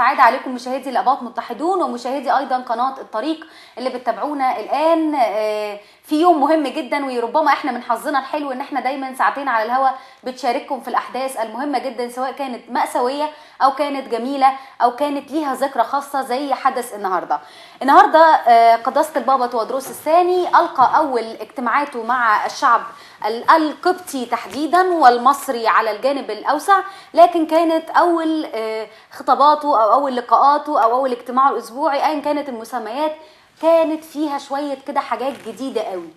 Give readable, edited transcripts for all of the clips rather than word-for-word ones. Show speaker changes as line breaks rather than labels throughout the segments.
السعادة عليكم مشاهدي الآباط متحدون ومشاهدي أيضا قناة الطريق اللي بتتابعونا الآن في يوم مهم جدا، وربما احنا من حظنا الحلو ان احنا دايما ساعتين على الهواء بتشارككم في الأحداث المهمة جدا، سواء كانت مأساوية أو كانت جميلة أو كانت ليها ذكرى خاصة زي حدث النهاردة. قداسة البابا تودروس الثاني ألقى أول اجتماعاته مع الشعب القبطي تحديدا والمصري على الجانب الأوسع، لكن كانت أول خطاباته أو أول لقاءاته أو أول اجتماعه الأسبوعي أيا كانت المسميات كانت فيها شوية كده حاجات جديدة قوي.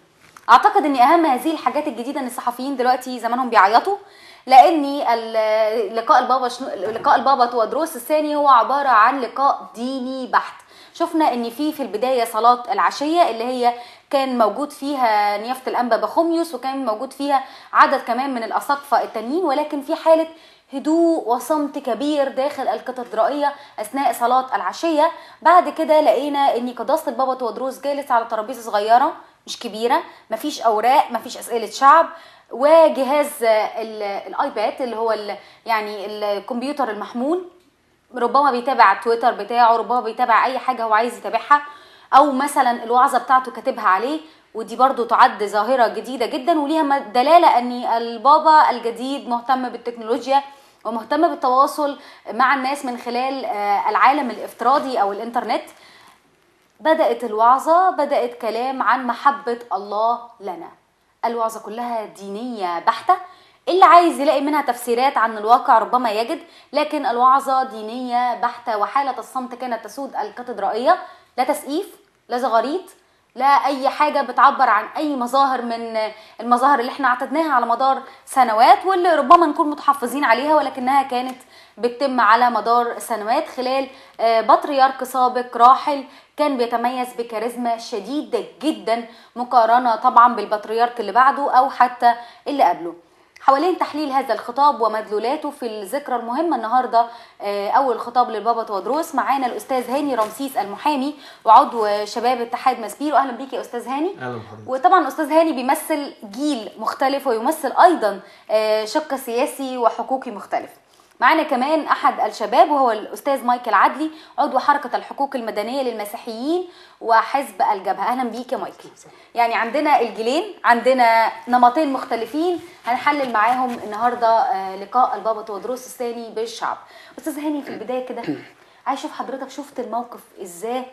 أعتقد أن أهم هذه الحاجات الجديدة أن الصحفيين دلوقتي زمانهم بيعيطوا، لأن لقاء البابا تودروس الثاني هو عبارة عن لقاء ديني بحت. شفنا ان في البدايه صلاه العشيه اللي هي كان موجود فيها نيافه الانبا بخوميوس، وكان موجود فيها عدد كمان من الاساقفه التانيين، ولكن في حاله هدوء وصمت كبير داخل الكاتدرائيه اثناء صلاه العشيه. بعد كده لقينا ان قداسه البابا تودروس جالس على ترابيزه صغيره مش كبيره، مفيش اوراق، مفيش اسئله شعب، وجهاز الايباد اللي هو يعني الكمبيوتر المحمول، ربما بيتابع التويتر بتاعه، ربما بيتابع اي حاجه هو عايز يتابعها، او مثلا الوعظه بتاعته كاتبها عليه. ودي برضو تعد ظاهره جديده جدا وليها دلاله ان البابا الجديد مهتم بالتكنولوجيا ومهتم بالتواصل مع الناس من خلال العالم الافتراضي او الانترنت. بدات الوعظه كلام عن محبه الله لنا. الوعظه كلها دينيه بحته، اللي عايز يلاقي منها تفسيرات عن الواقع ربما يجد، لكن الوعظة دينية بحتة، وحالة الصمت كانت تسود الكاتدرائية. لا تسقيف، لا زغاريط، لا أي حاجة بتعبر عن أي مظاهر من المظاهر اللي احنا اعتدناها على مدار سنوات واللي ربما نكون متحفظين عليها، ولكنها كانت بتتم على مدار سنوات خلال بطريرك سابق راحل كان بيتميز بكاريزما شديدة جدا مقارنة طبعا بالبطريرك اللي بعده أو حتى اللي قبله. حوالين تحليل هذا الخطاب ومدلولاته في الذكرى المهمه النهارده، اول خطاب للبابا تودروس، معانا الاستاذ هاني رمسيس المحامي وعضو شباب اتحاد ماسبيرو. اهلا بيك يا استاذ هاني.
اهلا بحضرتك.
وطبعا استاذ هاني بيمثل جيل مختلف ويمثل ايضا شق سياسي وحقوقي مختلف. معانا كمان احد الشباب وهو الاستاذ مايكل عدلي عضو حركه الحقوق المدنيه للمسيحيين وحزب الجبهه. اهلا بيك يا مايكل. يعني عندنا الجيلين، عندنا نمطين مختلفين هنحلل معاهم النهارده لقاء البابا تودروس الثاني بالشعب. استاذ هاني، في البدايه كده عايز اشوف حضرتك شفت الموقف ازاي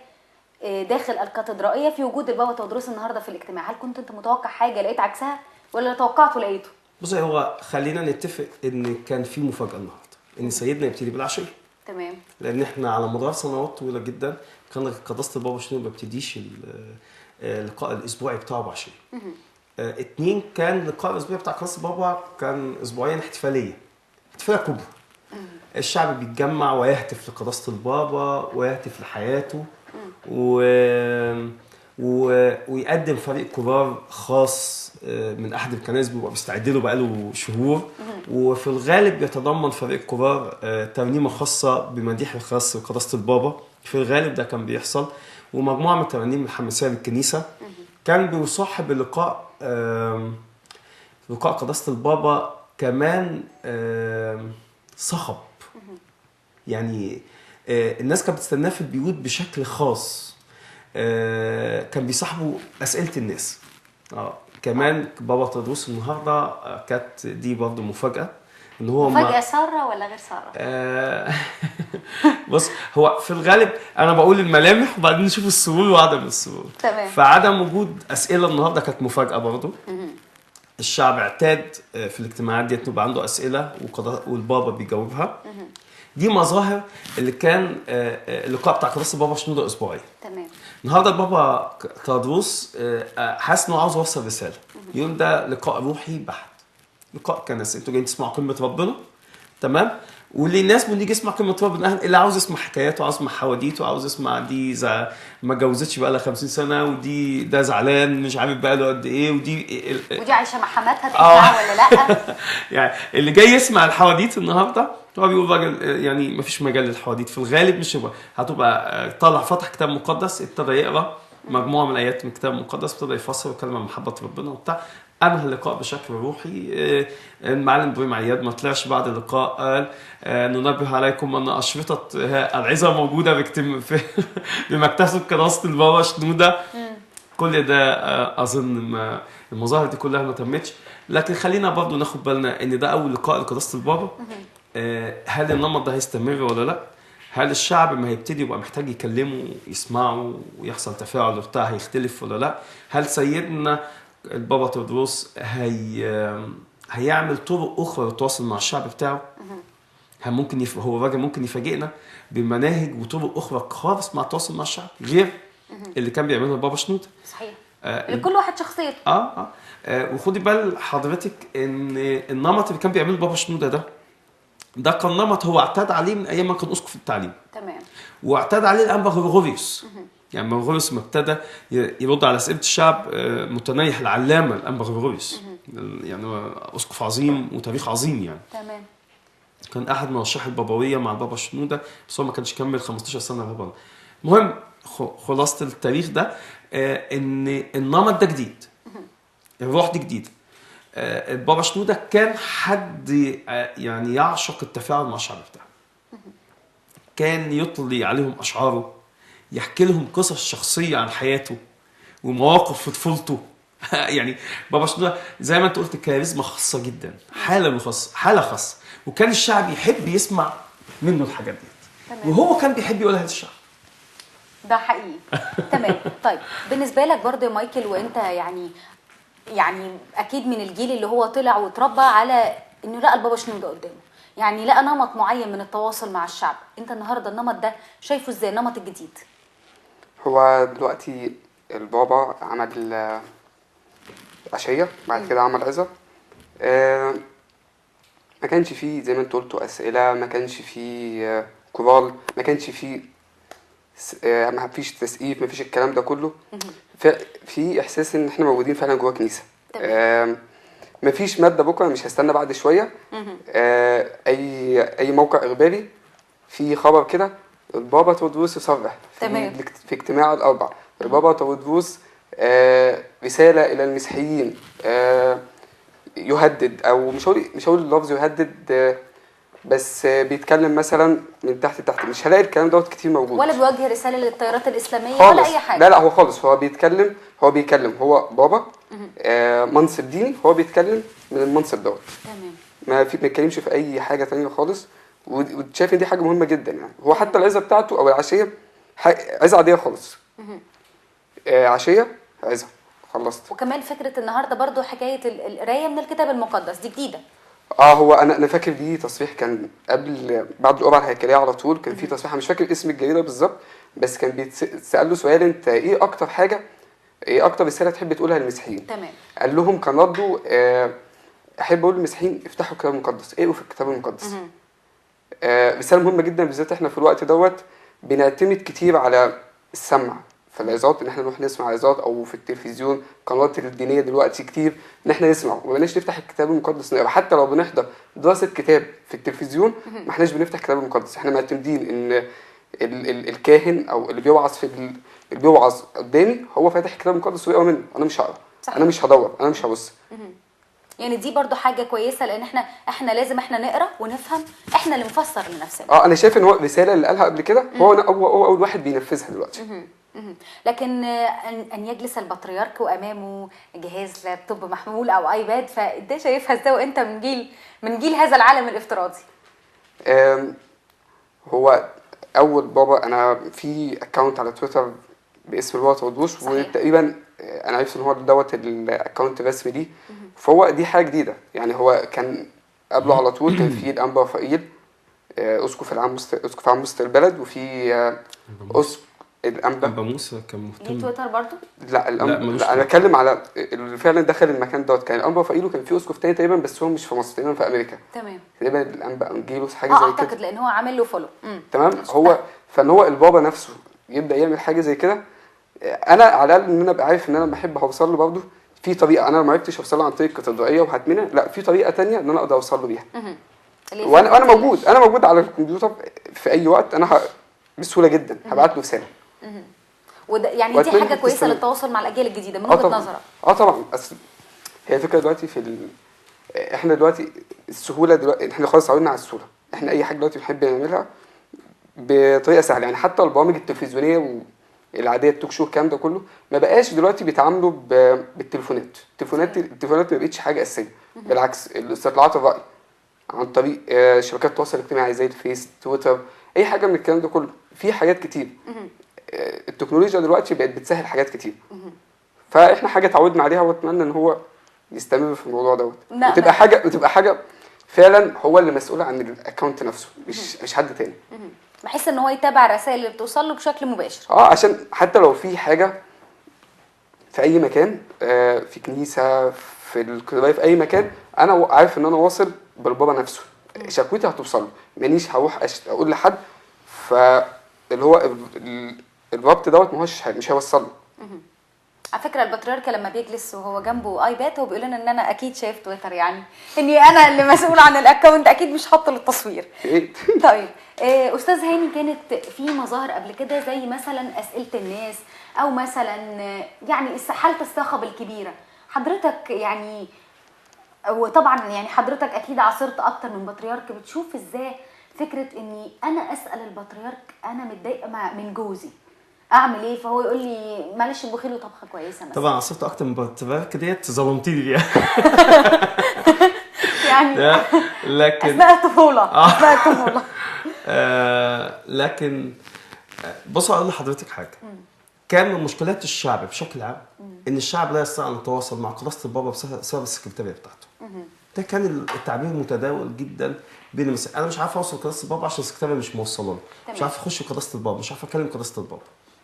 داخل الكاتدرائيه في وجود البابا تودروس النهارده في الاجتماع؟ هل كنت انت متوقع حاجه لقيت عكسها ولا توقعته لقيته؟
بصي، هو خلينا نتفق ان كان في مفاجاه النهارده ان سيدنا يبتدي بالعشيه.
تمام.
لان احنا على مدار سنوات طويله جدا كان قداسه البابا شنو ما بيبتديش اللقاء الاسبوعي بتاعه بعشيه. اتنين، كان اللقاء الاسبوعي بتاع قداسه البابا كان اسبوعيا احتفاليه كبرى. الشعب بيتجمع ويهتف لقداسه البابا ويهتف لحياته ويقدم فريق كبار خاص من احد الكنائس بيبقى بيستعد له بقاله شهور، وفي الغالب يتضمن فريق كبار ترنيمه خاصه بمديح الخاص لقداسه البابا. في الغالب ده كان بيحصل، ومجموعه من الترانيم الحماسيه للكنيسه. كان بيصاحب اللقاء لقاء قداسه البابا كمان صخب، يعني الناس كانت بتستناه في البيوت بشكل خاص. كان بيصاحبوا اسئله الناس. كمان بابا تودروس النهارده كانت دي برضه مفاجاه، ان هو
مفاجاه ساره ولا غير ساره؟
بص، هو في الغالب انا بقول الملامح وبعدين نشوف السرور وعدم السرور.
تمام.
فعدم وجود اسئله النهارده كانت مفاجاه برضه. الشعب اعتاد في الاجتماعات دي يبقى عنده اسئله والبابا بيجاوبها. دي مظاهر اللي كان اللقاء بتاع قداسه البابا شنودة اسبوعيا.
تمام.
النهارده البابا تودروس حاسس انه عاوز يوصل رساله. يوم ده لقاء روحي بحت، لقاء كنس. انتوا جايين تسمعوا كلمه ربنا، تمام؟ واللي الناس من يجي يسمع كلمه ربنا، اللي عاوز يسمع حكاياته، عاوز يسمع حواديته، عاوز يسمع دي ما اتجوزتش بقى لها 50 سنه، ودي ده زعلان مش عارف بقى له قد ايه،
ودي عايشه مع حماتها تنفع ولا لا.
يعني اللي جاي يسمع الحواديت النهارده هو بيقول راجل يعني ما فيش مجال للحواديت في الغالب. مش هتبقى طالع فتح كتاب مقدس، ابتدى يقرا مجموعه من الايات من الكتاب المقدس، ابتدى يفسر ويتكلم عن محبه ربنا وبتاع. انهى اللقاء بشكل روحي. المعلم ابراهيم عياد ما طلعش بعد اللقاء قال ننبه عليكم ان اشرطه العظه موجوده بمكتبه كراسه البابا شنوده. كل ده اظن المظاهر دي كلها ما تمتش، لكن خلينا برضو ناخد بالنا ان ده اول لقاء لكراسه البابا. هل النمط ده هيستمر ولا لا؟ هل الشعب ما هيبتدي يبقى محتاج يكلمه يسمعه ويحصل تفاعل وبتاع هيختلف ولا لا؟ هل سيدنا البابا تودروس هيعمل طرق اخرى للتواصل مع الشعب بتاعه؟ هل ممكن هو الراجل ممكن يفاجئنا بمناهج وطرق اخرى خالص مع التواصل مع الشعب غير اللي كان بيعملها البابا شنودة؟
صحيح. لكل واحد شخصيته.
وخدي بال حضرتك ان النمط اللي كان بيعمله البابا شنودة ده كان نمط هو اعتاد عليه من ايام ما كان اسقف التعليم.
تمام.
واعتاد عليه الانبا غريغوريوس. يعني غريغوريوس ما ابتدى يرد على اسئله الشعب متنيح العلامه الانبا غريغوريوس، يعني اسقف عظيم وتاريخ عظيم يعني.
تمام.
كان احد مرشحي البابويه مع البابا شنودة، بس هو ما كانش كمل 15 سنه بابا. المهم خلاصه التاريخ ده ان النمط ده جديد، الروح دي جديده. البابا شنودة كان حد يعني يعشق التفاعل مع الشعب بتاعه. كان يطلي عليهم اشعاره، يحكي لهم قصص شخصيه عن حياته ومواقف في طفولته. يعني بابا شنودة زي ما انت قلت كاريزما خاصه جدا، حاله خاصه، وكان الشعب يحب يسمع منه الحاجات دي، وهو كان بيحب يقولها للشعب.
ده حقيقي. تمام. طيب بالنسبه لك برضه يا مايكل، وانت يعني اكيد من الجيل اللي هو طلع واتربى على انه لقى البابا شنودة قدامه، يعني لقى نمط معين من التواصل مع الشعب. انت النهارده النمط ده شايفه ازاي، النمط الجديد؟
هو دلوقتي البابا عمل عشية، بعد كده عمل عظة. ما كانش فيه زي ما انت قلتوا اسئله، ما كانش فيه كورال، ما كانش فيه ما فيش تسقيف، ما فيش الكلام ده كله. في احساس ان احنا موجودين فعلا جوه كنيسه. ما فيش ماده بكره، مش هستنى بعد شويه اي موقع اخباري في خبر كده البابا تودروس يصرح في اجتماع الاربع، البابا تودروس رساله الى المسيحيين، يهدد، او مش هقول اللفظ يهدد، بس بيتكلم مثلا من تحت. مش هلاقي الكلام دوت كتير موجود،
ولا بيوجه رساله للتيارات الاسلاميه
خالص.
ولا اي حاجه.
لا هو خالص، هو بيتكلم هو بابا منصب ديني، هو بيتكلم من المنصب دوت.
تمام.
ما بيتكلمش في اي حاجه تانية خالص، وشايف ان دي حاجه مهمه جدا. يعني هو حتى العزه بتاعته او العشيه عزه عاديه خالص، عشيه عزه خلصت.
وكمان فكره النهارده برضو حكايه القرايه من الكتاب المقدس دي جديده.
هو انا فاكر دي تصريح كان بعد القرعه الهيكليه على طول، كان في تصريح مش فاكر اسم الجريده بالظبط، بس كان بيتسال له سؤال: انت ايه اكتر رساله تحب تقولها للمسيحيين؟
تمام.
قال لهم كان رده احب اقول للمسيحيين افتحوا الكتاب المقدس، اقروا في الكتاب المقدس. رساله مهمه جدا، بالذات احنا في الوقت دوت بنعتمد كتير على السمع في العظات، ان احنا نروح نسمع عظات، او في التلفزيون قنوات الدينيه دلوقتي كتير ان احنا نسمع، وما بقناش نفتح الكتاب المقدس نقرا. حتى لو بنحضر دراسه كتاب في التلفزيون ما احناش بنفتح الكتاب المقدس، احنا معتمدين ان الكاهن او اللي بيوعظ قدامي هو فاتح الكتاب المقدس ويقرا منه، انا مش هقرا، انا مش هدور، انا مش هبص.
يعني دي برضو حاجه كويسه، لان احنا لازم نقرا ونفهم، احنا اللي نفسر لنفسنا.
انا شايف ان هو الرساله اللي قالها قبل كده هو اول واحد بينفذها دلوقتي.
لكن ان يجلس البطريرك وامامه جهاز لابتوب محمول او ايباد، فده شايفها ازاي وانت من جيل هذا العالم الافتراضي؟
هو اول بابا، انا في اكونت على تويتر باسم البابا تودروس، وتقريبا انا عرفت ان هو دوت الاكونت الرسمي ليه. فهو دي حاجه جديده، يعني هو كان قبله على طول كان في الانبا رفائيل اسقف عام وسط البلد، وفي اسقف الانبا
موسى كان مهتم.
ليه تويتر برضه؟
لا انا بتكلم على اللي فعلا دخل المكان دوت. كان الانبا رفائيل وكان في اسقف تاني تقريبا، بس هو مش في مصر، تقريبا في امريكا.
تمام.
تقريبا الانبا انجيلوس حاجه زي كده
اعتقد، لان هو عامل له فولو.
تمام. فان هو البابا نفسه يبدا يعمل حاجه زي كده، انا على الاقل ان انا ابقى عارف ان انا بحب اوصل له برضه في طريقه. انا ما عرفتش اوصل له عن طريق الكاتدرائيه وهتمنع، لا في طريقه تانية ان انا اقدر اوصل له بيها. وانا موجود على الكمبيوتر في اي وقت، انا بسهوله جدا هبعت له رساله.
وده يعني دي حاجه كويسه للتواصل مع الاجيال الجديده من وجهه نظرك؟
طبعا. هي الفكره دلوقتي احنا دلوقتي السهوله، دلوقتي احنا خلاص اتعودنا على السهوله. احنا اي حاجه دلوقتي بنحب نعملها بطريقه سهله. يعني حتى البرامج التلفزيونيه والعاديه، التوك شو، الكلام ده كله ما بقاش دلوقتي بيتعاملوا بالتليفونات. التليفونات ما بقتش حاجه اساسيه. بالعكس، استطلاعات الراي عن طريق شبكات التواصل الاجتماعي زي الفيس، تويتر، اي حاجه من الكلام ده كله. في حاجات كتير التكنولوجيا دلوقتي بقت بتسهل حاجات كتير. فاحنا حاجه اتعودنا عليها، واتمنى ان هو يستمر في الموضوع دوت، وتبقى حاجه فعلا هو اللي مسؤول عن الاكونت نفسه، مش حد تاني.
بحيث ان هو يتابع الرسائل اللي بتوصل له بشكل مباشر.
عشان حتى لو في حاجه في اي مكان، في كنيسه، في الكليه، في اي مكان، انا عارف ان انا واصل بالبابا نفسه، شكوتي هتوصل له، مانيش هروح اقول لحد. فاللي هو الربط دوت مش هيوصل له.
على فكره البطريرك لما بيجلس وهو جنبه ايباد هو بيقول لنا ان انا اكيد شايف تويتر، يعني اني انا اللي مسؤول عن الاكونت، اكيد مش حاطه للتصوير. طيب استاذ هاني، كانت في مظاهر قبل كده زي مثلا اسئله الناس، او مثلا يعني حاله الصخب الكبيره، حضرتك يعني، وطبعا يعني حضرتك اكيد عاصرت اكتر من بطريرك، بتشوف ازاي فكره اني انا اسال البطريرك انا متضايقه من جوزي اعمل ايه، فهو يقول لي معلش اطبخي له طبخه كويسه مثلا.
طبعا عصرت اكتر من بطريرك ديت، ظلمتيني فيها.
يعني
لكن
اثناء الطفوله.
لكن بص اقول لحضرتك حاجه. كان من مشكلات الشعب بشكل عام ان الشعب لا يستطيع ان يتواصل مع قداسه البابا بسبب السكرتاريه بتاعته. ده كان التعبير متداول جدا بين المسائل. انا مش عارف اوصل قداسه البابا عشان السكرتاريه مش موصلاني، مش عارف اخش قداسه البابا، مش عارف اكلم قداسه البابا.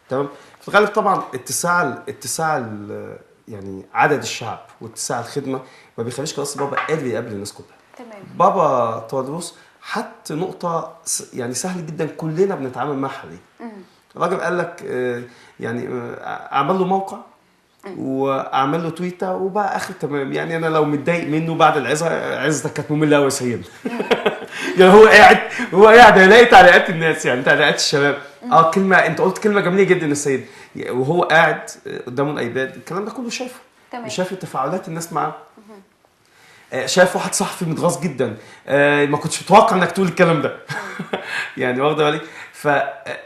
تمام. في الغالب طبعا اتساع يعني عدد الشعب واتساع الخدمه ما بيخليش قداسه البابا قادر يقابل الناس كلها.
تمام.
بابا تودروس حط نقطه يعني سهل جدا كلنا بنتعامل معها دي. الراجل قال لك يعني اعمل له موقع واعمل له تويتر وبقى اخر تمام. يعني انا لو متضايق منه بعد العظه، عظتك كانت ممله قوي يا سيدنا. يعني هو قاعد هيلاقي تعليقات الناس، يعني تعليقات الشباب. كلمه انت قلت كلمه جميله جدا يا سيد، وهو قاعد قدامه الايباد الكلام ده كله شايفه. شايف تفاعلات الناس معاه. شايف واحد صحفي متغاظ جدا، ما كنتش متوقع انك تقول الكلام ده. يعني واخده بالك.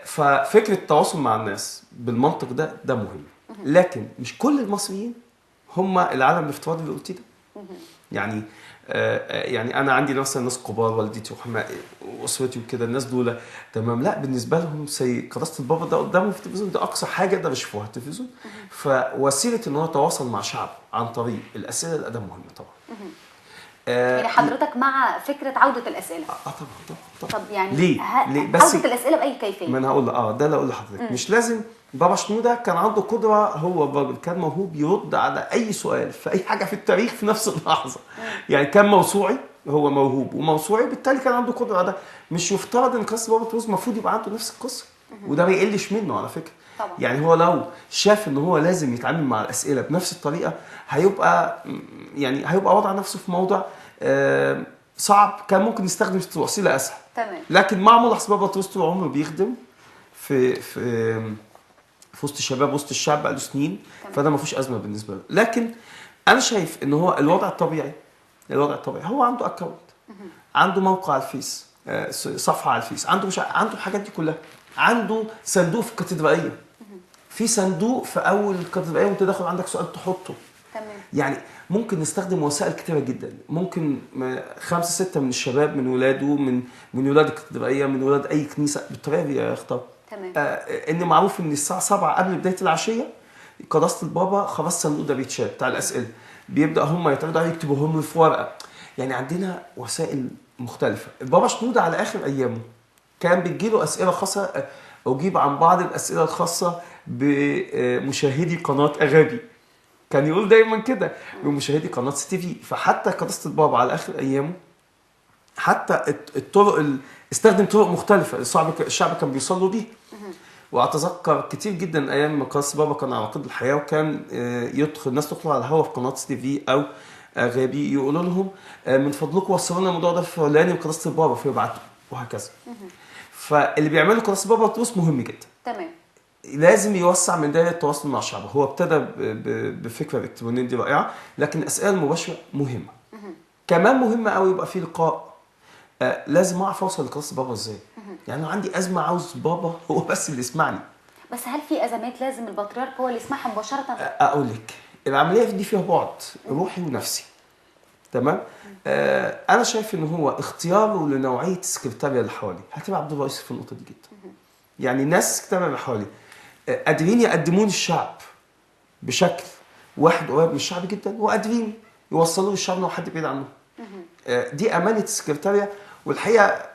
ففكره التواصل مع الناس بالمنطق ده مهم. لكن مش كل المصريين هم العالم الافتراضي اللي قلتيه ده. يعني يعني انا عندي مثلا ناس كبار، والدتي واسرتي وكده، الناس دول تمام، لا بالنسبه لهم قداسه البابا ده قدامهم في التلفزيون، ده اقصى حاجه ده بيشوفوها في التلفزيون. فوسيله ان هو يتواصل مع شعب عن طريق الاسئله الادب مهمه طبعا.
يعني حضرتك مع فكره عوده الاسئله؟
طبعا.
طب يعني
ليه بس
عوده الاسئله باي كيفيه؟
ما انا هقول ده اللي اقول لحضرتك. مش لازم. بابا شنودة كان عنده قدره، هو الراجل كان موهوب يرد على اي سؤال في اي حاجه في التاريخ في نفس اللحظه. يعني كان موسوعي، هو موهوب وموسوعي، وبالتالي كان عنده قدره على ده. مش يفترض ان قصه بابا تروس المفروض يبقى عنده نفس القصه، وده ما يقلش منه على فكره.
طبعا.
يعني هو لو شاف ان هو لازم يتعامل مع الاسئله بنفس الطريقه، هيبقى وضع نفسه في موضع صعب. كان ممكن يستخدم وسيله اسهل.
تمام.
لكن مع ملاحظ بابا تروس طول عمره بيخدم في وسط الشباب، وسط الشعب بقاله سنين. فده ما فيهوش ازمه بالنسبه له. لكن انا شايف ان هو الوضع الطبيعي هو عنده اكونت، عنده موقع على الفيس، صفحه على الفيس، عنده الحاجات دي كلها. عنده صندوق في الكاتدرائيه، في صندوق في اول الكاتدرائيه وانت داخل عندك سؤال تحطه.
تمام.
يعني ممكن نستخدم وسائل كتيره جدا. ممكن 5-6 من الشباب، من ولاده، من ولاد الكاتدرائيه، من ولاد اي كنيسه، بالطريقه دي يختار.
تمام.
ان معروف ان الساعه 7 قبل بدايه العشيه قداسه البابا خلاص الصندوق ده بيتشال بتاع الاسئله، بيبدا هم يعتمدوا عليه يكتبوهم في ورقه. يعني عندنا وسائل مختلفه. البابا شنودة على اخر ايامه كان بتجيله اسئله خاصه، اجيب عن بعض الاسئله الخاصه بمشاهدي قناه اغابي. كان يقول دايما كده بمشاهدي قناه سي تي في. فحتى قداسه البابا على اخر ايامه حتى استخدم طرق مختلفه الشعب كان بيوصلوا بيها. واتذكر كتير جدا ايام ما قداسه البابا كان على قيد الحياه، وكان الناس تدخل على الهواء في قناه سي تي في او غابي، يقولوا لهم من فضلكم وصلوا لنا الموضوع ده فلاني وقداسه البابا، فيبعتوا وهكذا. فاللي بيعمله قداسه البابا تروس مهم جدا.
تمام.
لازم يوسع من دائره التواصل مع الشعب. هو ابتدى بفكره الالكترونيه دي رائعه، لكن الاسئله المباشره مهمه. كمان مهمه قوي يبقى في لقاء. لازم اعرف اوصل لقصص بابا ازاي. يعني لو عندي ازمه عاوز بابا هو بس اللي يسمعني.
بس هل في ازمات لازم البطريرك هو اللي يسمعها مباشره؟
اقول لك العمليه دي فيها بعد روحي ونفسي. تمام. انا شايف ان هو اختياره لنوعيه السكرتاريه اللي حواليه هتبقى عبد الرئيس في النقطه دي جدا. يعني الناس السكرتاريه اللي حواليه قادرين يقدمون الشعب بشكل واحد قريب من الشعب جدا، وقادرين يوصلوا للشعب لو حد بعيد عنه. دي امانه السكرتاريه. والحقيقه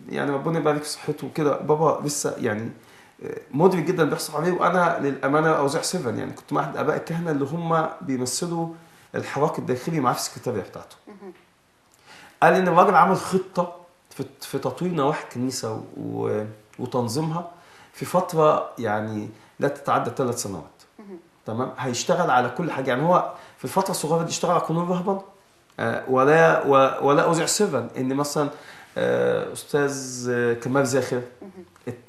يعني ربنا يبارك في صحته وكده، بابا لسه يعني مدرك جدا بيحصل عليه. وانا للامانه اوزع 7 يعني كنت مع احد اباء الكهنه اللي هم بيمثلوا الحراك الداخلي معاه في السكرتاريه بتاعته. قال ان الراجل عمل خطه في تطوير نواحي الكنيسه وتنظيمها في فتره يعني لا تتعدى 3 سنوات. تمام. هيشتغل على كل حاجه. يعني هو في الفتره الصغيره دي اشتغل على قانون الرهبنه. ولا اوزع 7 ان مثلا استاذ كمال زاخر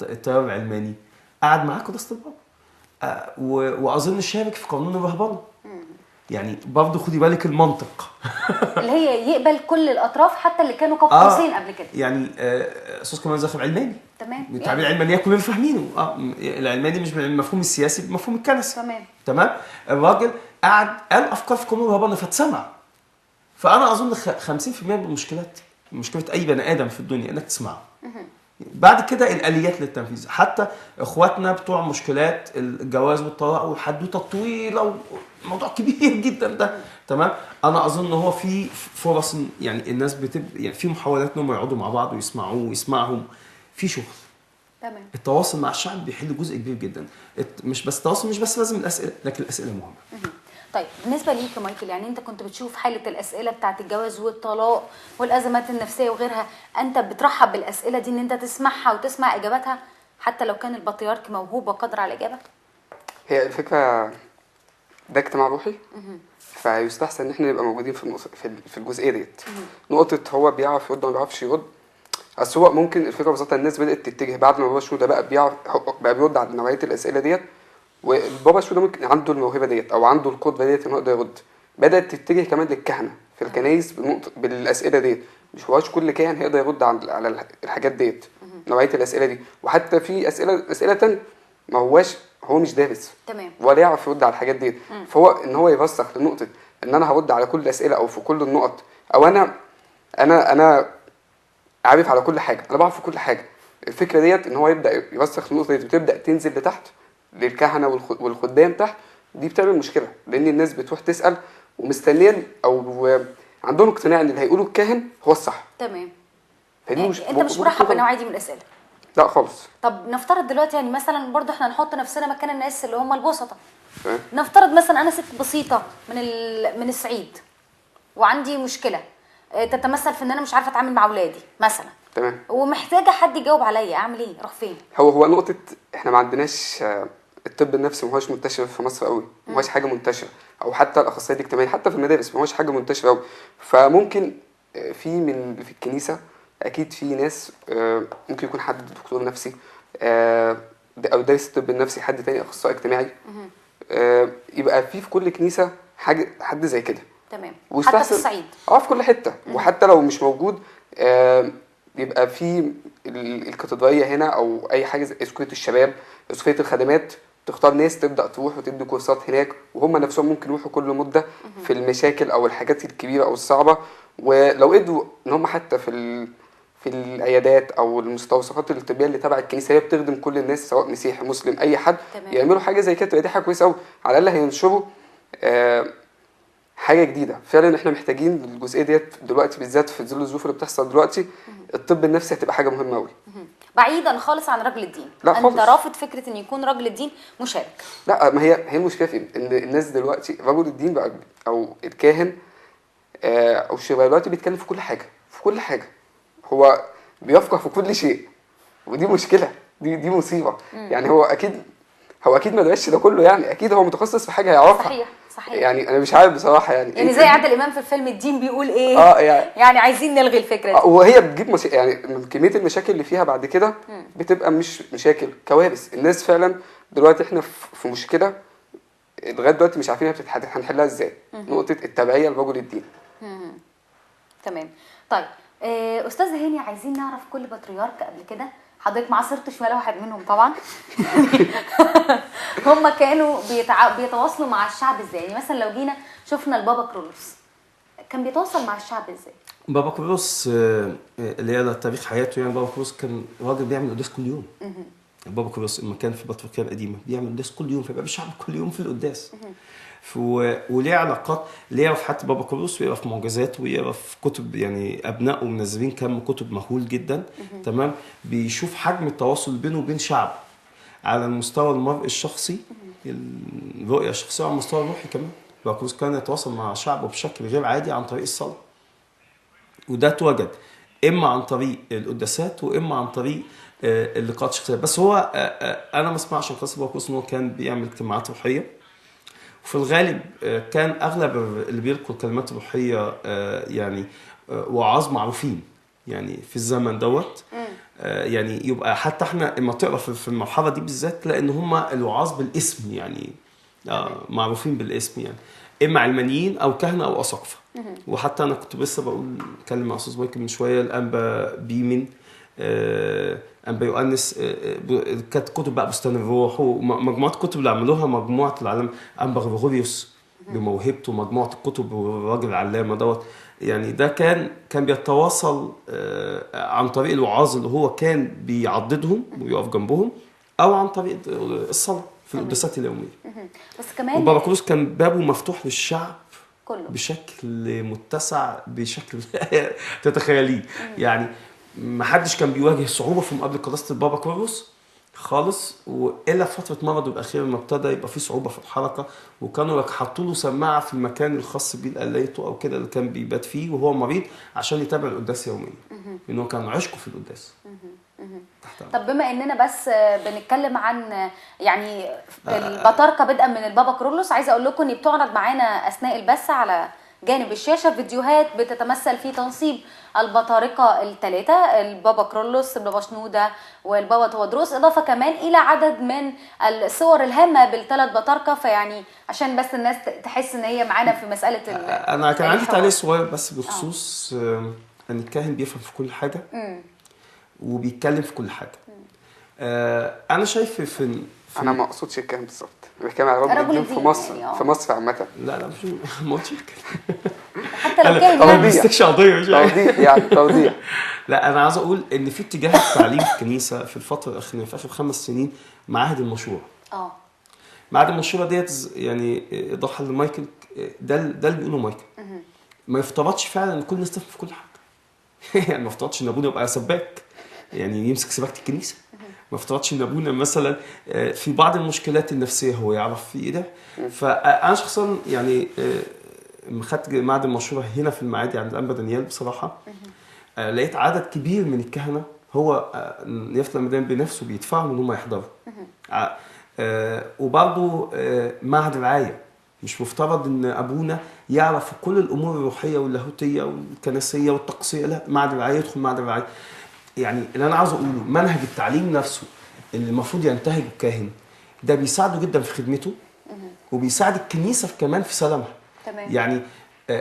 التيار العلماني قعد معاه قداسه البابا. واظن شارك في قانون الرهبنه. يعني برضه خدي بالك المنطق
اللي هي يقبل كل الاطراف حتى اللي كانوا قوسين قبل كده.
يعني استاذ كمال زاخر علماني.
تمام.
التعبير العلمانيه كلنا فاهمينه. العلماني مش بالمفهوم السياسي، بمفهوم الكنسي. تمام. الراجل قعد قال افكار في قانون الرهبنه فاتسمع. فانا اظن 50% من المشكلات، مشكله اي بني ادم في الدنيا انك تسمعه. بعد كده الاليات للتنفيذ. حتى اخواتنا بتوع مشكلات الجواز والطلاق والحدوته الطويله وموضوع كبير جدا ده. تمام. انا اظن ان هو في فرص يعني الناس يعني في محاولات انهم يقعدوا مع بعض ويسمعوه ويسمعهم في شغل.
تمام.
التواصل مع الشعب بيحل جزء كبير جدا. مش بس التواصل، مش بس لازم الاسئله، لكن الاسئله مهمه.
طيب بالنسبه ليك يا مايكل، يعني انت كنت بتشوف حاله الاسئله بتاعت الجواز والطلاق والازمات النفسيه وغيرها، انت بترحب بالاسئله دي ان انت تسمعها وتسمع اجاباتها حتى لو كان البطريرك موهوب وقادر على الاجابه؟
هي الفكره ده اجتماع روحي، فيستحسن ان احنا نبقى موجودين في الجزئيه ديت. نقطه هو بيعرف يرد وما بيعرفش يرد، اصل هو ممكن الفكره ببساطه الناس بدات تتجه بعد ما بابا شنودة بقى بيرد على نوعيه الاسئله ديت. والبابا شنودة ممكن عنده الموهبه ديت او عنده القدره ديت انه يقدر يرد. بدات تتجه كمان للكهنه في الكنايس بالاسئله ديت. مش هواش كل كاهن هيقدر يرد على الحاجات ديت، نوعيه الاسئله دي. وحتى في اسئله تانية ما هو مش دارس.
تمام.
ولا يعرف يرد على الحاجات ديت. فهو ان هو يرسخ لنقطه ان انا هرد على كل الاسئله او في كل النقط، او انا عارف على كل حاجه، انا بعرف في كل حاجه. الفكره ديت ان هو يبدا يرسخ النقطه دي وتبدا تنزل لتحت للكهنه والخدام تحت. دي بتعمل مشكله، لان الناس بتروح تسال ومستنيين او عندهم اقتناع ان اللي هيقوله الكاهن هو الصح.
تمام.
يعني
انت مش مرحب بالنوعيه دي من الاسئله؟
لا خالص.
طب نفترض دلوقتي يعني مثلا برضو احنا نحط نفسنا مكان الناس اللي هم البسطة. نفترض مثلا انا ست بسيطه من الصعيد وعندي مشكله تتمثل في ان انا مش عارفه اتعامل مع اولادي مثلا.
تمام.
ومحتاجه حد يجاوب عليا، اعمل ايه؟ اروح فين؟
هو نقطه احنا ما عندناش الطب النفسي ما هوش منتشر في مصر قوي، ما هوش حاجه منتشره، او حتى الاخصائيات الاجتماعيه حتى في المدارس ما هوش حاجه منتشره قوي. فممكن في الكنيسه اكيد في ناس، ممكن يكون حد دكتور نفسي او دارس الطب النفسي، حد تاني اخصائي اجتماعي، يبقى في كل كنيسه حد زي كده.
تمام. حتى في الصعيد
في كل حته. وحتى لو مش موجود يبقى في الكاتدرائيه هنا او اي حاجه زي اسكويه الشباب، اسكويه الخدمات، تختار ناس تبدا تروح وتدي كورسات هناك، وهم نفسهم ممكن يروحوا كل مده في المشاكل او الحاجات الكبيره او الصعبه. ولو قدروا ان هم حتى في العيادات او المستوصفات الطبيه اللي تبع الكنيسه هي بتخدم كل الناس سواء مسيحي مسلم اي حد، يعملوا حاجه زي كده، دي حاجه كويسه قوي. على الاقل هينشروا حاجه جديده. فعلا احنا محتاجين الجزئيه ديت دلوقتي بالذات في ظل الظروف اللي بتحصل دلوقتي. الطب النفسي هتبقى حاجه مهمه قوي.
بعيدا خالص عن رجل الدين.
لا
انت
خالص.
رافض فكره ان يكون رجل الدين مشارك؟
لا، ما هي المشكله في ان الناس دلوقتي رجل الدين بقى او الكاهن او الشيخ دلوقتي بيتكلم في كل حاجه، في كل حاجه. هو بيفقه في كل شيء، ودي مشكله، دي مصيبه. يعني هو اكيد ما درسش ده كله، يعني اكيد هو متخصص في حاجه هيعرفها.
صحيح.
يعني انا مش عارف بصراحه يعني
زي عادل امام في الفيلم الدين بيقول ايه. يعني عايزين نلغي الفكره دي.
وهي بتجيب يعني من كميه المشاكل اللي فيها بعد كده بتبقى مش مشاكل، كوارث. الناس فعلا دلوقتي احنا في مشكله لغايه دلوقتي مش عارفين هنحلها ازاي. نقطه التبعيه لرجل الدين.
تمام. طيب استاذ هاني، عايزين نعرف كل بطريرك قبل كده، حضرتك ما عاصرتش ولا واحد منهم طبعا. هم كانوا بيتواصلوا مع الشعب ازاي؟ يعني مثلا لو جينا شفنا البابا كرولوس كان بيتواصل مع الشعب ازاي؟
بابا كرولوس اللي هي تاريخ حياته، يعني بابا كرولوس كان راجل بيعمل قداس كل يوم. بابا كرولوس المكان في البطريركيه القديمه بيعمل قداس كل يوم، فيبقى الشعب كل يوم في القداس. وليه علاقات، اللي يعرف حتى بابا كرولوس ويعرف معجزاته ويعرف كتب، يعني ابنائه منزلين كم كتب مهول جدا. تمام. بيشوف حجم التواصل بينه وبين شعب على المستوى المرئي الشخصي، الرؤيه الشخصيه، على المستوى الروحي كمان. بابا كرولوس كان يتواصل مع شعبه بشكل غير عادي عن طريق الصلاه، وده اتوجد اما عن طريق القداسات واما عن طريق اللقاءات الشخصيه. بس هو انا ما اسمعش قصه بابا كرولوس ان هو كان بيعمل اجتماعات روحيه. وفي الغالب كان اغلب اللي بيلقوا الكلمات الروحيه يعني وعاظ معروفين يعني في الزمن دوت. يعني يبقى حتى احنا لما تقرا في المرحله دي بالذات تلاقي ان هم الوعاظ بالاسم، يعني معروفين بالاسم، يعني اما علمانيين او كهنه او اساقفه. وحتى انا كنت لسه بقول اتكلم مع استاذ مايكل من شويه، الانبا بيمن، انبا يؤنس، كانت كتب بقى بستان الروح ومجموعه كتب اللي عملوها مجموعه العلم، انبا غريغوريوس بموهبته، مجموعه الكتب والراجل العلامه دوت. يعني ده كان بيتواصل عن طريق الوعاظ اللي هو كان بيعضدهم ويقف جنبهم، او عن طريق الصلاه في القداسات اليوميه.
بس كمان
وبابا كرولوس كان بابه مفتوح للشعب
كله
بشكل متسع، بشكل تتخيليه. يعني ما حدش كان بيواجه صعوبه في مقابله قداسه البابا كرولوس خالص، والا في فتره مرضه الاخيره لما ابتدى يبقى في صعوبه في الحركه، وكانوا حطوا له سماعه في المكان الخاص بيه قليته او كده اللي كان بيبات فيه وهو مريض عشان يتابع القداس يوميا، لانه كان عشقه في القداس.
طب بما اننا بس بنتكلم عن يعني البطاركه بدءا من البابا كرولوس، عايزه اقول لكم ان بتعرض معانا اثناء البث على جانب الشاشه فيديوهات بتتمثل في تنصيب البطاركه الثلاثه، البابا كرولوس، البابا شنوده، والبابا تودروس، اضافه كمان الى عدد من الصور الهامه بالثلاث بطاركه. فيعني عشان بس الناس تحس ان هي معانا في مساله
انا كان عندي تعليق صغير بس بخصوص ان الكاهن بيفهم في كل حاجه وبيتكلم في كل حاجه. انا شايف في
انا ما اقصدش الكلام بالظبط، انا بتكلم على رجل الدين في مصر، يعني في مصر عامه.
لا مش ما قلتش كده،
حتى لو كان
ما بيستكش قضيه مش
توضيح يعني توضيح.
لا انا عايز اقول ان في اتجاه التعليم في الكنيسه في الفتره الاخيره في اخر 5 سنين معاهد المشوره. معاهد المشوره ديت يعني ضحى لمايكل، ده اللي بيقوله مايكل. ما يفترضش فعلا ان كل الناس تفهم في كل حاجه. يعني ما يفترضش ان ابونا يبقى سباك يعني يمسك سباكه الكنيسه. ما افترضش ان ابونا مثلا في بعض المشكلات النفسيه هو يعرف في ايه ده. فانا شخصيا يعني خدت معهد المشوره هنا في المعادي عند الانبا دانيال بصراحه. لقيت عدد كبير من الكهنه هو نيافه المدام بنفسه بيدفعهم ان هم يحضروا. وبرضه معهد الرعايه مش مفترض ان ابونا يعرف كل الامور الروحيه واللاهوتيه والكنسيه والطقسيه، لا معهد الرعايه يدخل معهد الرعايه. يعني اللي انا عاوز اقوله منهج التعليم نفسه اللي المفروض ينتهجه الكاهن ده بيساعده جدا في خدمته وبيساعد الكنيسه كمان في سلامها.
تمام.
يعني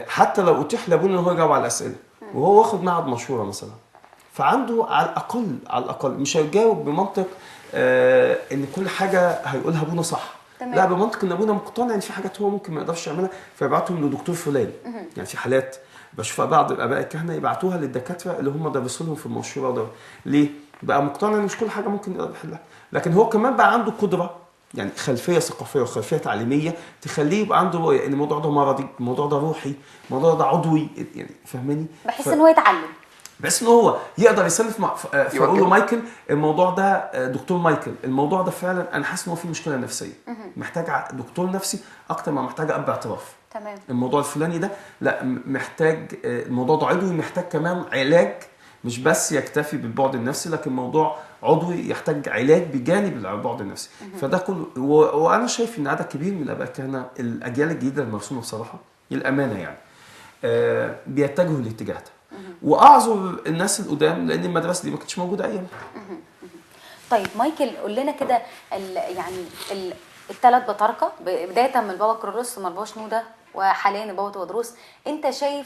حتى لو اتيح لابونا ان هو يجاوب على الاسئله وهو واخد معهد مشوره مثلا، فعنده على الاقل مش هيجاوب بمنطق ان كل حاجه هيقولها ابونا صح. تمام. لا بمنطق ان ابونا مقتنع ان في حاجات هو ممكن ما يقدرش يعملها فيبعتهم لدكتور فلان. يعني في حالات بشوف بعض الاباء الكهنه يبعتوها للدكاتره اللي هم درسوا لهم في المشوره ده. ليه؟ بقى مقتنع ان مش كل حاجه ممكن يقدر يحلها، لكن هو كمان بقى عنده قدره، يعني خلفيه ثقافيه وخلفيه تعليميه تخليه يبقى عنده رؤيه ان الموضوع ده مرضي، الموضوع ده روحي، الموضوع ده عضوي، يعني فاهماني؟
بحس ان هو يتعلم،
بحس ان هو يقدر يسلف فاقول له مايكل الموضوع ده، دكتور مايكل الموضوع ده فعلا انا حاسس ان هو فيه مشكله نفسيه، محتاج دكتور نفسي اكتر ما محتاج اب اعتراف.
تمام.
الموضوع الفلاني ده لا محتاج، الموضوع ده عضوي محتاج كمان علاج، مش بس يكتفي بالبعد النفسي لكن موضوع عضوي يحتاج علاج بجانب البعد النفسي. فده كله وانا شايف ان عدد كبير من الاباء الكهنه الاجيال الجديده المرسومه بصراحه للامانه يعني بيتجهوا للاتجاه ده. واعذر الناس القدام لان المدرسه دي ما كانتش موجوده ايام.
طيب مايكل قول لنا كده يعني الثلاث بطاركه بدايه من البابا كرولوس ثم البابا شنوده وحاليا البابا تودروس، انت شايف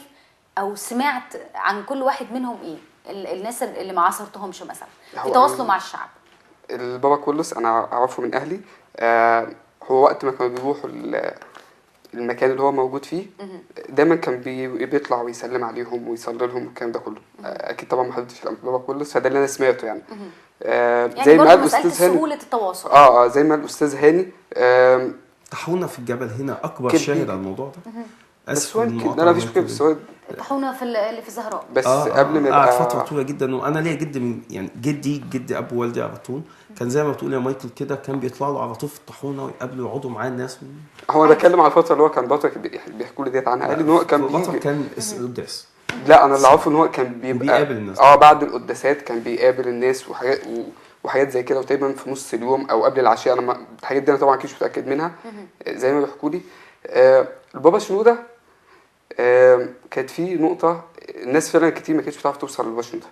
او سمعت عن كل واحد منهم ايه؟ الناس اللي ما عاصرتهمش مثلا في تواصله مع الشعب.
البابا كرولوس انا اعرفه من اهلي. هو وقت ما كانوا بيروحوا المكان اللي هو موجود فيه دايما كان بيطلع ويسلم عليهم ويصلي لهم والكلام ده كله. اكيد طبعا ما حضرتش البابا كرولوس، فده اللي انا سمعته يعني.
يعني
زي ما قال
مسألة
الاستاذ هاني
سهولة التواصل.
زي ما الاستاذ هاني
طاحونة في الجبل هنا اكبر شاهد على الموضوع ده.
بس هو انا مفيش مشكله، بس هو
طاحونة اللي في الزهراء
بس قبل ما يبقى
فتره طويله جدا. وانا ليا جد من يعني جدي ابو والدي على طول كان زي ما بتقول يا مايكل كده، كان بيطلع له على طول في الطاحونه ويقابلوا يقعدوا معاه الناس.
هو انا بتكلم على الفتره اللي هو كان بطل بيحكوا لي ديت عنها، قال ان هو كان
بطل كان القداس.
لا انا اللي عارفه ان هو كان بيبقى
بيقابل الناس
بعد القداسات كان بيقابل الناس وحاجات زي كده، وتقريبا في نص اليوم او قبل العشاء. انا الحاجات دي انا طبعا مش متاكد منها زي ما بيحكوا لي. البابا شنوده كانت في نقطه الناس فعلا كتير ما كانتش بتعرف توصل للبابا شنوده.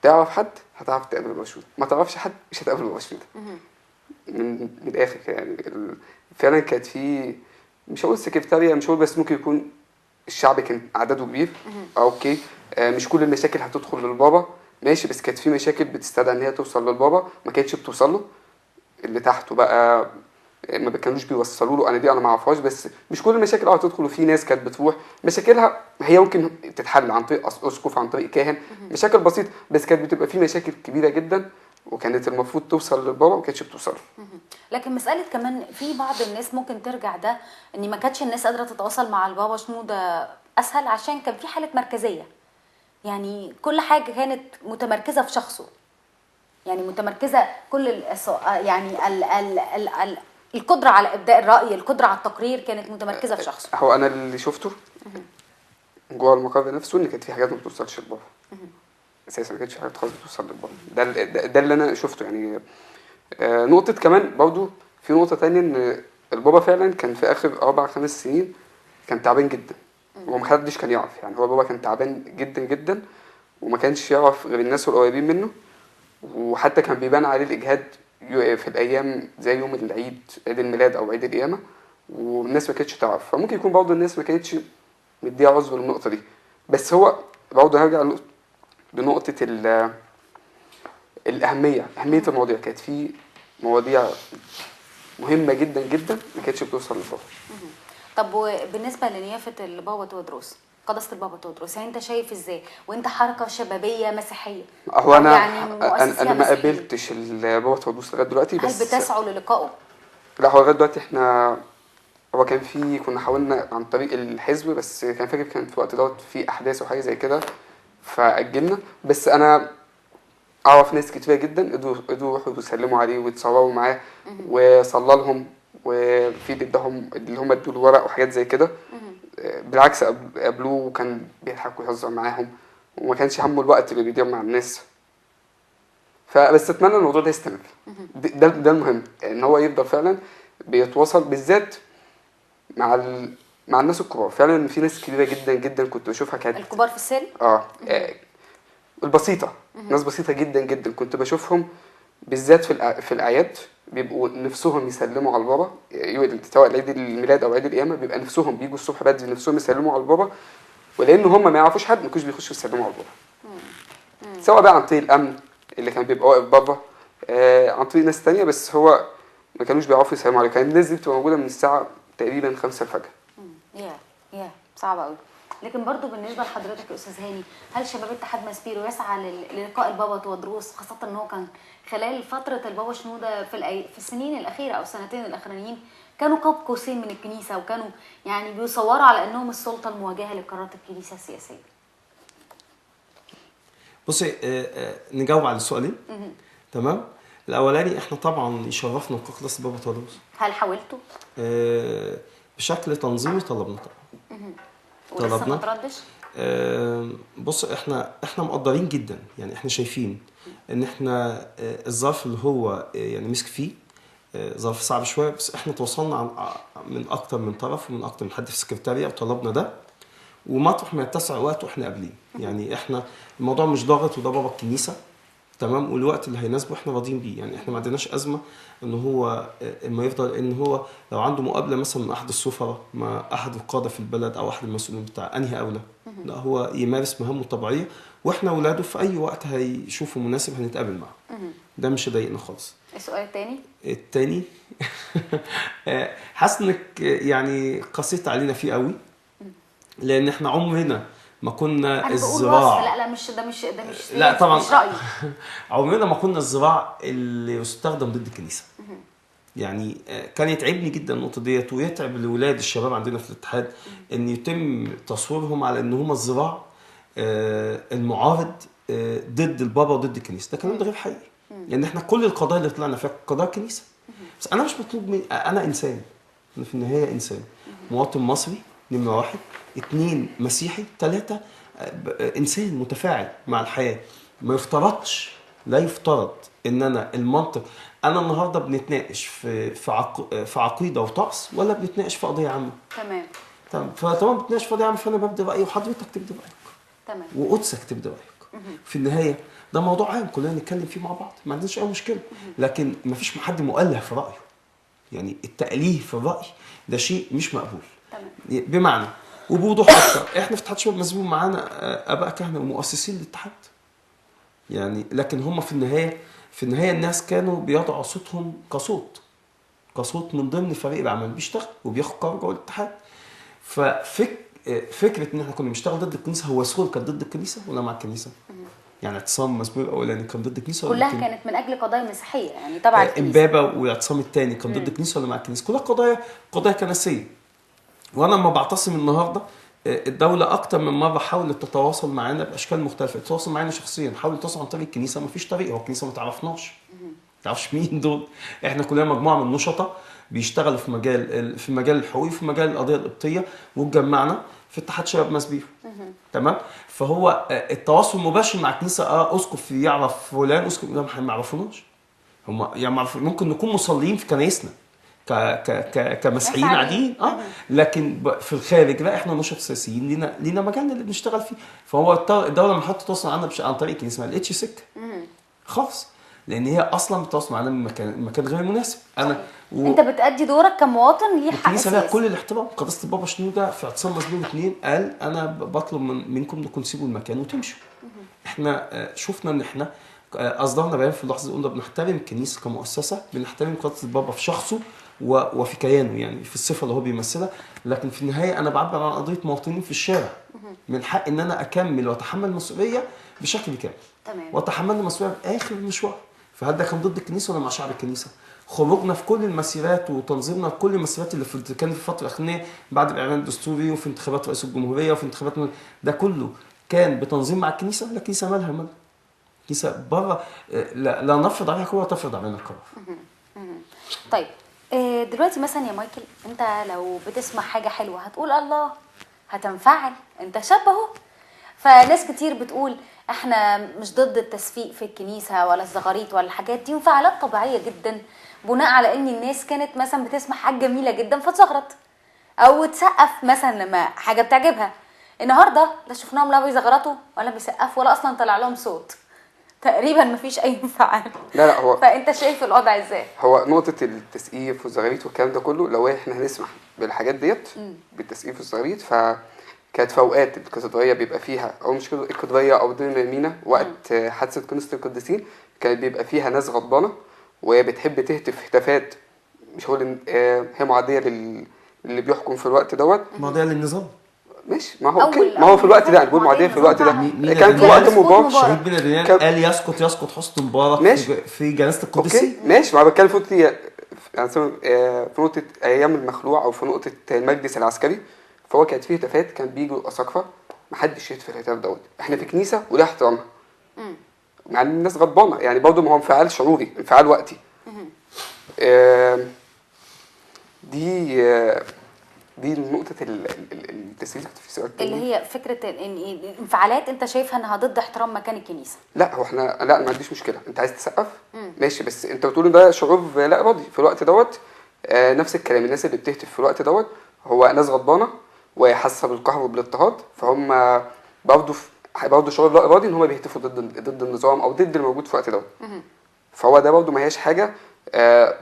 تعرف حد هتعرف تقابل البابا شنوده، ما تعرفش حد مش هتقابل البابا شنوده. من الاخر يعني فعلا كانت في، مش هقول سكرتاريه، مش هقول، بس ممكن يكون الشعب كان عدده كبير. اوكي مش كل المشاكل هتدخل للبابا ماشي، بس كانت في مشاكل بتستدعي ان هي توصل للبابا ما كانتش بتوصل له. اللي تحته بقى ما كانوش بيوصلوا له، انا ما اعرفهاش، بس مش كل المشاكل هتدخل. وفي ناس كانت بتروح مشاكلها هي ممكن تتحل عن طريق اسقف، عن طريق كاهن، مشاكل بسيطه، بس كانت بتبقى في مشاكل كبيره جدا وكانت المفروض توصل للبابا ما كانتش بتوصل.
لكن مسألة كمان في بعض الناس ممكن ترجع ده ان ما كانتش الناس قادرة تتواصل مع البابا شنودة اسهل عشان كان في حالة مركزية، يعني كل حاجة كانت متمركزة في شخصه، يعني متمركزة كل يعني القدرة على ابداء الرأي، القدرة على التقرير كانت متمركزة في شخصه.
هو انا اللي شفته جوه المقابر نفسه ان كانت في حاجات ما بتوصلش للبابا اساسا، ما كانتش في حاجات خالص بتوصل للبابا. ده اللي انا شفته يعني. نقطة كمان برضو في نقطة تانية ان البابا فعلا كان في اخر 4-5 سنين كان تعبان جدا ومحدش كان يعرف. يعني هو بابا كان تعبان جدا جدا وما كانش يعرف غير الناس القريبين منه، وحتى كان بيبان عليه الاجهاد في الايام زي يوم العيد، عيد الميلاد او عيد القيامة، والناس ما كانتش تعرف. فممكن يكون برضو الناس ما كانتش مديها عذر للنقطة دي. بس هو برضو هرجع لنقطة الأهمية المواضيع. كانت في مواضيع مهمة جدا جدا ما كانتش بتوصل للبابا.
طب وبالنسبة لنيافة البابا تودروس، قداسة البابا تودروس، يعني انت شايف ازاي وانت حركة شبابية مسيحية؟
هو انا
يعني
انا ما قابلتش البابا تودروس لغاية دلوقتي، بس
هل بتسعوا للقائه؟
لا هو لغاية دلوقتي هو كنا حاولنا عن طريق الحزب، بس كان فاكر كان في الوقت دوت في احداث وحاجة زي كده فأجلنا. بس انا اعرف ناس كتير جدا قدروا يروحوا يسلموا عليه ويتصوروا معاه وصلى لهم، وفي ادهم اللي هم ادوا له ورق وحاجات زي كده. بالعكس قابلوه وكان بيضحك ويهزر معاهم وما كانش همه الوقت اللي بيضيع مع الناس. فبس اتمنى الموضوع ده يستمر. ده المهم ان هو يفضل فعلا بيتواصل بالذات مع الناس الكبار. فعلا في ناس كبيره جدا جدا كنت بشوفها كانت
الكبار في السن
البسيطه، ناس بسيطه جدا جدا كنت بشوفهم بالذات في الاعياد بيبقوا نفسهم يسلموا على البابا، سواء عيد الميلاد او عيد القيامه بيبقى نفسهم بيجوا الصبح بدري نفسهم يسلموا على البابا، ولان هم ما يعرفوش حد ما كانوش بيخشوا يسلموا على البابا. سواء بقى عن طريق الامن اللي كان بيبقى واقف بره، عن طريق ناس تانية، بس هو ما كانوش بيعرفوا يسلموا عليه. كان الناس دي بتبقى موجوده من الساعه تقريبا 5 الفجر.
يا صعب قوي. لكن برضو بالنسبه لحضرتك يا استاذ هاني، هل شباب اتحاد ماسبيرو يسعى للقاء البابا تودروس، خاصه ان هو كان خلال فتره البابا شنوده في السنين الاخيره او السنتين الاخرانيين كانوا قاب قوسين من الكنيسه، وكانوا يعني بيصوروا على انهم السلطه المواجهه لقرارات الكنيسه السياسيه؟
بصي نجاوب على السؤالين. تمام. الاولاني احنا طبعا يشرفنا قداسة البابا تودروس.
هل حاولتوا؟
بشكل تنظيمي طلبنا طبعا.
ولسه ما تردش؟
بص احنا مقدرين جدا، يعني احنا شايفين ان احنا الظرف اللي هو يعني مسك فيه ظرف صعب شويه، بس احنا تواصلنا من اكتر من طرف ومن اكتر من حد في السكرتاريه وطلبنا ده، ومطرح ما يتسع وقت واحنا قابلين. يعني احنا الموضوع مش ضاغط، وده بابا الكنيسه تمام، والوقت اللي هيناسبه احنا راضيين بيه. يعني احنا ما عندناش ازمه ان هو اما يفضل ان هو لو عنده مقابله مثلا مع احد السفراء، مع احد القاده في البلد او احد المسؤولين بتاع انهي اولى، لا هو يمارس مهامه الطبيعيه، واحنا اولاده في اي وقت هيشوفوا مناسب هنتقابل معاه. ده مش هيضايقنا خالص.
السؤال الثاني
التاني حاسس انك يعني قسيت علينا فيه قوي، لان احنا عمرنا ما كنا
انا بقول وصف،
الزراعه.
لا مش
لا طبعا
مش رايي.
عمرنا ما كنا الزراع اللي يستخدم ضد الكنيسه. يعني كان يتعبني جدا النقطه ديت، ويتعب الاولاد الشباب عندنا في الاتحاد ان يتم تصويرهم على ان هم الزراع المعارض ضد البابا وضد الكنيسه. ده كلام ده غير حقيقي. يعني احنا كل القضايا اللي طلعنا فيها قضايا الكنيسه، بس انا مش مطلوب مني، انا انسان، انا في النهايه انسان، مواطن مصري نمره 1، 2 مسيحي، 3 انسان متفاعل مع الحياه. ما يفترضش، لا يفترض ان انا المنطق، انا النهارده بنتناقش في عقيده وطقس، ولا بنتناقش في قضيه عامه. تمام، فطبعا بنتناقش في قضيه عامه، فانا ببدي رايي وحضرتك تبدي رايك.
تمام.
وقدسك تبدي رايك. في النهايه ده موضوع عام كلنا نتكلم فيه مع بعض، ما عندناش اي مشكله، لكن ما فيش حد مؤله في رايه. يعني التأليه في الراي ده شيء مش مقبول.
تمام.
بمعنى وبوضوح اكتر، احنا في اتحاد شباب مسؤول معانا اباء كهنه ومؤسسين الاتحاد. يعني لكن هم في النهايه الناس كانوا بيضعوا صوتهم كصوت من ضمن فريق العمل بيشتغل وبياخد قرار جوه الاتحاد. فكره ان احنا كنا بنشتغل ضد الكنيسه، هو سهول كان ضد الكنيسه ولا مع الكنيسه؟ يعني اعتصام مسؤول الاولاني كان ضد الكنيسه ولا
كلها كانت من اجل قضايا مسيحيه، يعني طبعا الكنيسه.
امبابه واعتصام الثاني كان ضد الكنيسه ولا مع الكنيسه؟ كلها قضايا كنسيه. وانا لما بعتصم النهارده، الدوله اكتر من مره حاولت تتواصل معانا باشكال مختلفه، تتواصل معانا شخصيا، حاولت تتواصل عن طريق الكنيسه، ما فيش طريق، هو الكنيسه ما تعرفناش، ما تعرفش مين دول. احنا كلنا مجموعه من النشطاء بيشتغلوا في مجال الحقوق، في مجال القضيه القبطيه، واتجمعنا في اتحاد شباب مسبيرو. تمام. فهو التواصل المباشر مع الكنيسه، اسقف يعرف فلان، اسقف لا ما يعرفوناش. هم يعني ممكن نكون مصلين في كنايسنا كمسيحيين عاديين، لكن في الخارج لا، احنا نشط سياسيين لينا مجالنا اللي بنشتغل فيه. فهو الدوله لما حطت تواصل معانا عن طريق الكنيسه ما لقيتش سكه خالص، لان هي اصلا بتتواصل معانا من مكان غير مناسب.
انت بتأدي دورك كمواطن ليه حق
الكنيسه لها
سياسي.
كل الاحترام. قداسه البابا شنودة في اعتصام مسبيرو 2 قال انا بطلب منكم انكم تسيبوا المكان وتمشوا. احنا شفنا ان احنا اصدرنا بيان في اللحظه قلنا بنحترم الكنيسه كمؤسسه، بنحترم قداسه البابا في شخصه وفي كيانه، يعني في الصفه اللي هو بيمثلها، لكن في النهايه انا بعبر عن قضيه مواطنين في الشارع. من حق ان انا اكمل واتحمل مسؤوليه بشكل كامل.
تمام.
واتحمل مسؤوليه اخر المشوار. فهل ده كان ضد الكنيسه ولا مع شعب الكنيسه؟ خروجنا في كل المسيرات وتنظيمنا لكل المسيرات اللي كانت في الفتره الاخرانيه بعد الاعلان الدستوري، وفي انتخابات رئيس الجمهوريه، وفي انتخابات ده كله كان بتنظيم مع الكنيسه. لا، الكنيسه مالها الكنيسه بره، لا نفرض عليها قرار تفرض علينا القرار.
طيب دلوقتي مثلا يا مايكل، انت لو بتسمع حاجه حلوه هتقول الله، هتنفعل، انت شاب اهو. فناس كتير بتقول احنا مش ضد التسفيق في الكنيسه ولا الزغاريت ولا الحاجات دي، انفعالات طبيعيه جدا بناء على ان الناس كانت مثلا بتسمع حاجه جميله جدا فتزغرط او تسقف مثلا لما حاجه بتعجبها. النهارده لا شفناهم لا بيزغرطوا ولا بيسقفوا ولا اصلا طلع لهم صوت، تقريبا مفيش اي انفعال.
لا هو
فانت شايف الوضع ازاي؟
هو نقطة التسقيف والزغاريت والكلام ده كله، لو احنا هنسمح بالحاجات ديت بالتسقيف والزغاريت، فكانت في اوقات الكاتدرائية بيبقى فيها، او مش الكاتدرائية او دير المينا وقت حادثة كنيسة القديسين، كانت بيبقى فيها ناس غضبانة وبتحب تهتف هتافات مش هو هي معادية اللي بيحكم في الوقت دوت،
معادية للنظام.
ماشي، ما هو اوكي، ما هو في الوقت ده هنقول معادية في الوقت ده كان في وقت مبارك.
شهيد بن ديان قال يسقط حسن مبارك في جنازة القديسين.
اوكي ماشي، ما بتكلم في في نقطة ايام المخلوع او في نقطة المجلس العسكري، فهو كانت فيه هتافات كان بيجوا الاساقفة محدش يهتف الهتاف دوت. احنا في كنيسة وده احترامها مع ان الناس غضبانة، يعني برضه ما هو انفعال شعوري، انفعال وقتي. دي نقطة التسويق في سؤال
اللي هي فكرة ان انفعالات انت شايفها انها ضد احترام مكان الكنيسة.
لا هو احنا لا، ما عنديش مشكلة، انت عايز تسقف ماشي، بس انت بتقول ده شعور لا ارادي في الوقت دوت. نفس الكلام، الناس اللي بتهتف في الوقت دوت هو ناس غضبانة وحاسة بالقهر وبالاضطهاد، فهم برضه برضه شعور لا ارادي ان هم بيهتفوا ضد النظام او ضد الموجود في الوقت دوت. فهو ده برضه ما هياش حاجه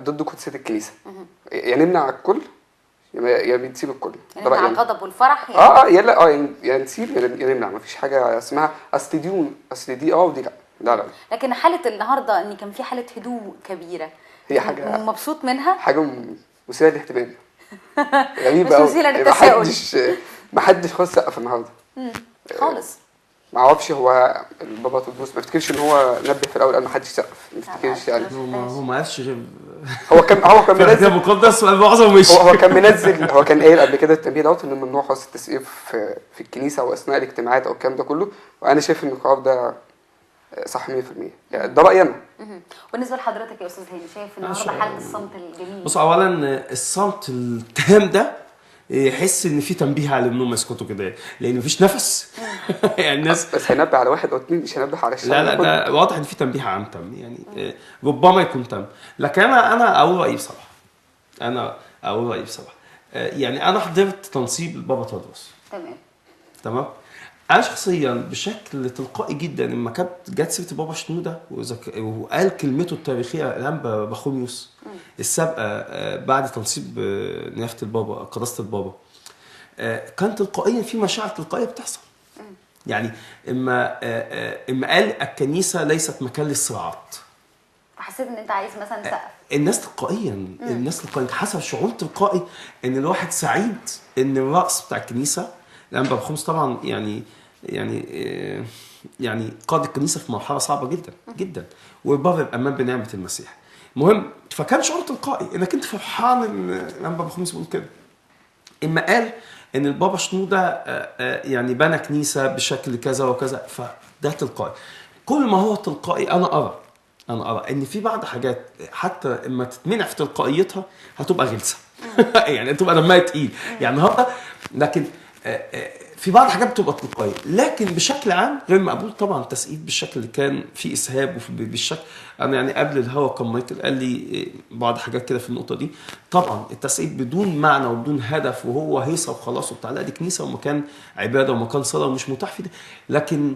ضد قدسيه الكنيسه. يا نمنع الكل يا بنسيب الكل.
يعني مع الغضب والفرح يعني.
يلا يا نسيب يا نمنع. ما فيش حاجه اسمها اصل دي ودي لا.
لكن حاله النهارده ان كان في حاله هدوء كبيره،
هي حاجه
مبسوط منها،
حاجه مثيره للاهتمام. غريبه
مش مثيره للتساؤل.
ما حدش خالص سقف النهارده
خالص.
ما اعرفش هو البابا تودروس ما افتكرش ان هو نبه في الاول قال ما حدش سقف. ما افتكرش يعني
هو ما قالش غير
هو كان
منزل مقدس ومعظم مش
هو كان قايل قبل كده التنبيه دوت ان ممنوع خالص التسقيف في الكنيسه او اثناء الاجتماعات او الكلام ده كله. وانا شايف ان القرار ده صح 100%. يعني ده رايي انا.
بالنسبه لحضرتك يا استاذ هاني، شايف النهارده حاله الصمت الجميل؟
بص، اولا الصمت التام ده يحس ان في تنبيه على انهم يسكتوا كده، لان مفيش نفس. يعني الناس
بس هينبه على واحد او اتنين، مش هينبه على الشعب.
لا ده واضح ان في تنبيه عام تام، يعني ربما يكون تام. لكن انا اقول رايي بصراحه. يعني انا حضرت تنصيب البابا تودروس. تمام. انا شخصيا بشكل تلقائي جدا لما كانت جت سيره البابا شنوده وقال كلمته التاريخيه الانبا بخوميوس السابقه بعد تنصيب نيافه البابا قداسه البابا، كان تلقائيا في مشاعر تلقائيه بتحصل. يعني اما قال الكنيسه ليست مكان للصراعات،
حسيت ان انت عايز مثلا سقف.
الناس تلقائيا حسب شعور تلقائي ان الواحد سعيد ان الراس بتاع الكنيسه الانبا بخوميوس طبعا يعني قاد الكنيسه في مرحله صعبه جدا جدا، والبابا يبقى امام بنعمه المسيح. المهم فكان شعور تلقائي انك انت فرحان ان الانبا بخوميوس بيقول كده. اما قال ان البابا شنوده يعني بنى كنيسه بشكل كذا وكذا، فده تلقائي. كل ما هو تلقائي انا ارى ان في بعض حاجات حتى اما تتمنع في تلقائيتها هتبقى غلسه. يعني تبقى دمها تقيل يعني النهارده. لكن في بعض الحاجات بتبقى تلقائيه، لكن بشكل عام غير مقبول طبعا التسقيف بالشكل اللي كان فيه اسهاب بالشكل. انا يعني قبل الهوا كان مايكل قال لي بعض حاجات كده في النقطه دي. طبعا التسقيف بدون معنى وبدون هدف وهو هيصه وخلاص وبتاع، لا دي كنيسه ومكان عباده ومكان صلاه ومش متاح في ده. لكن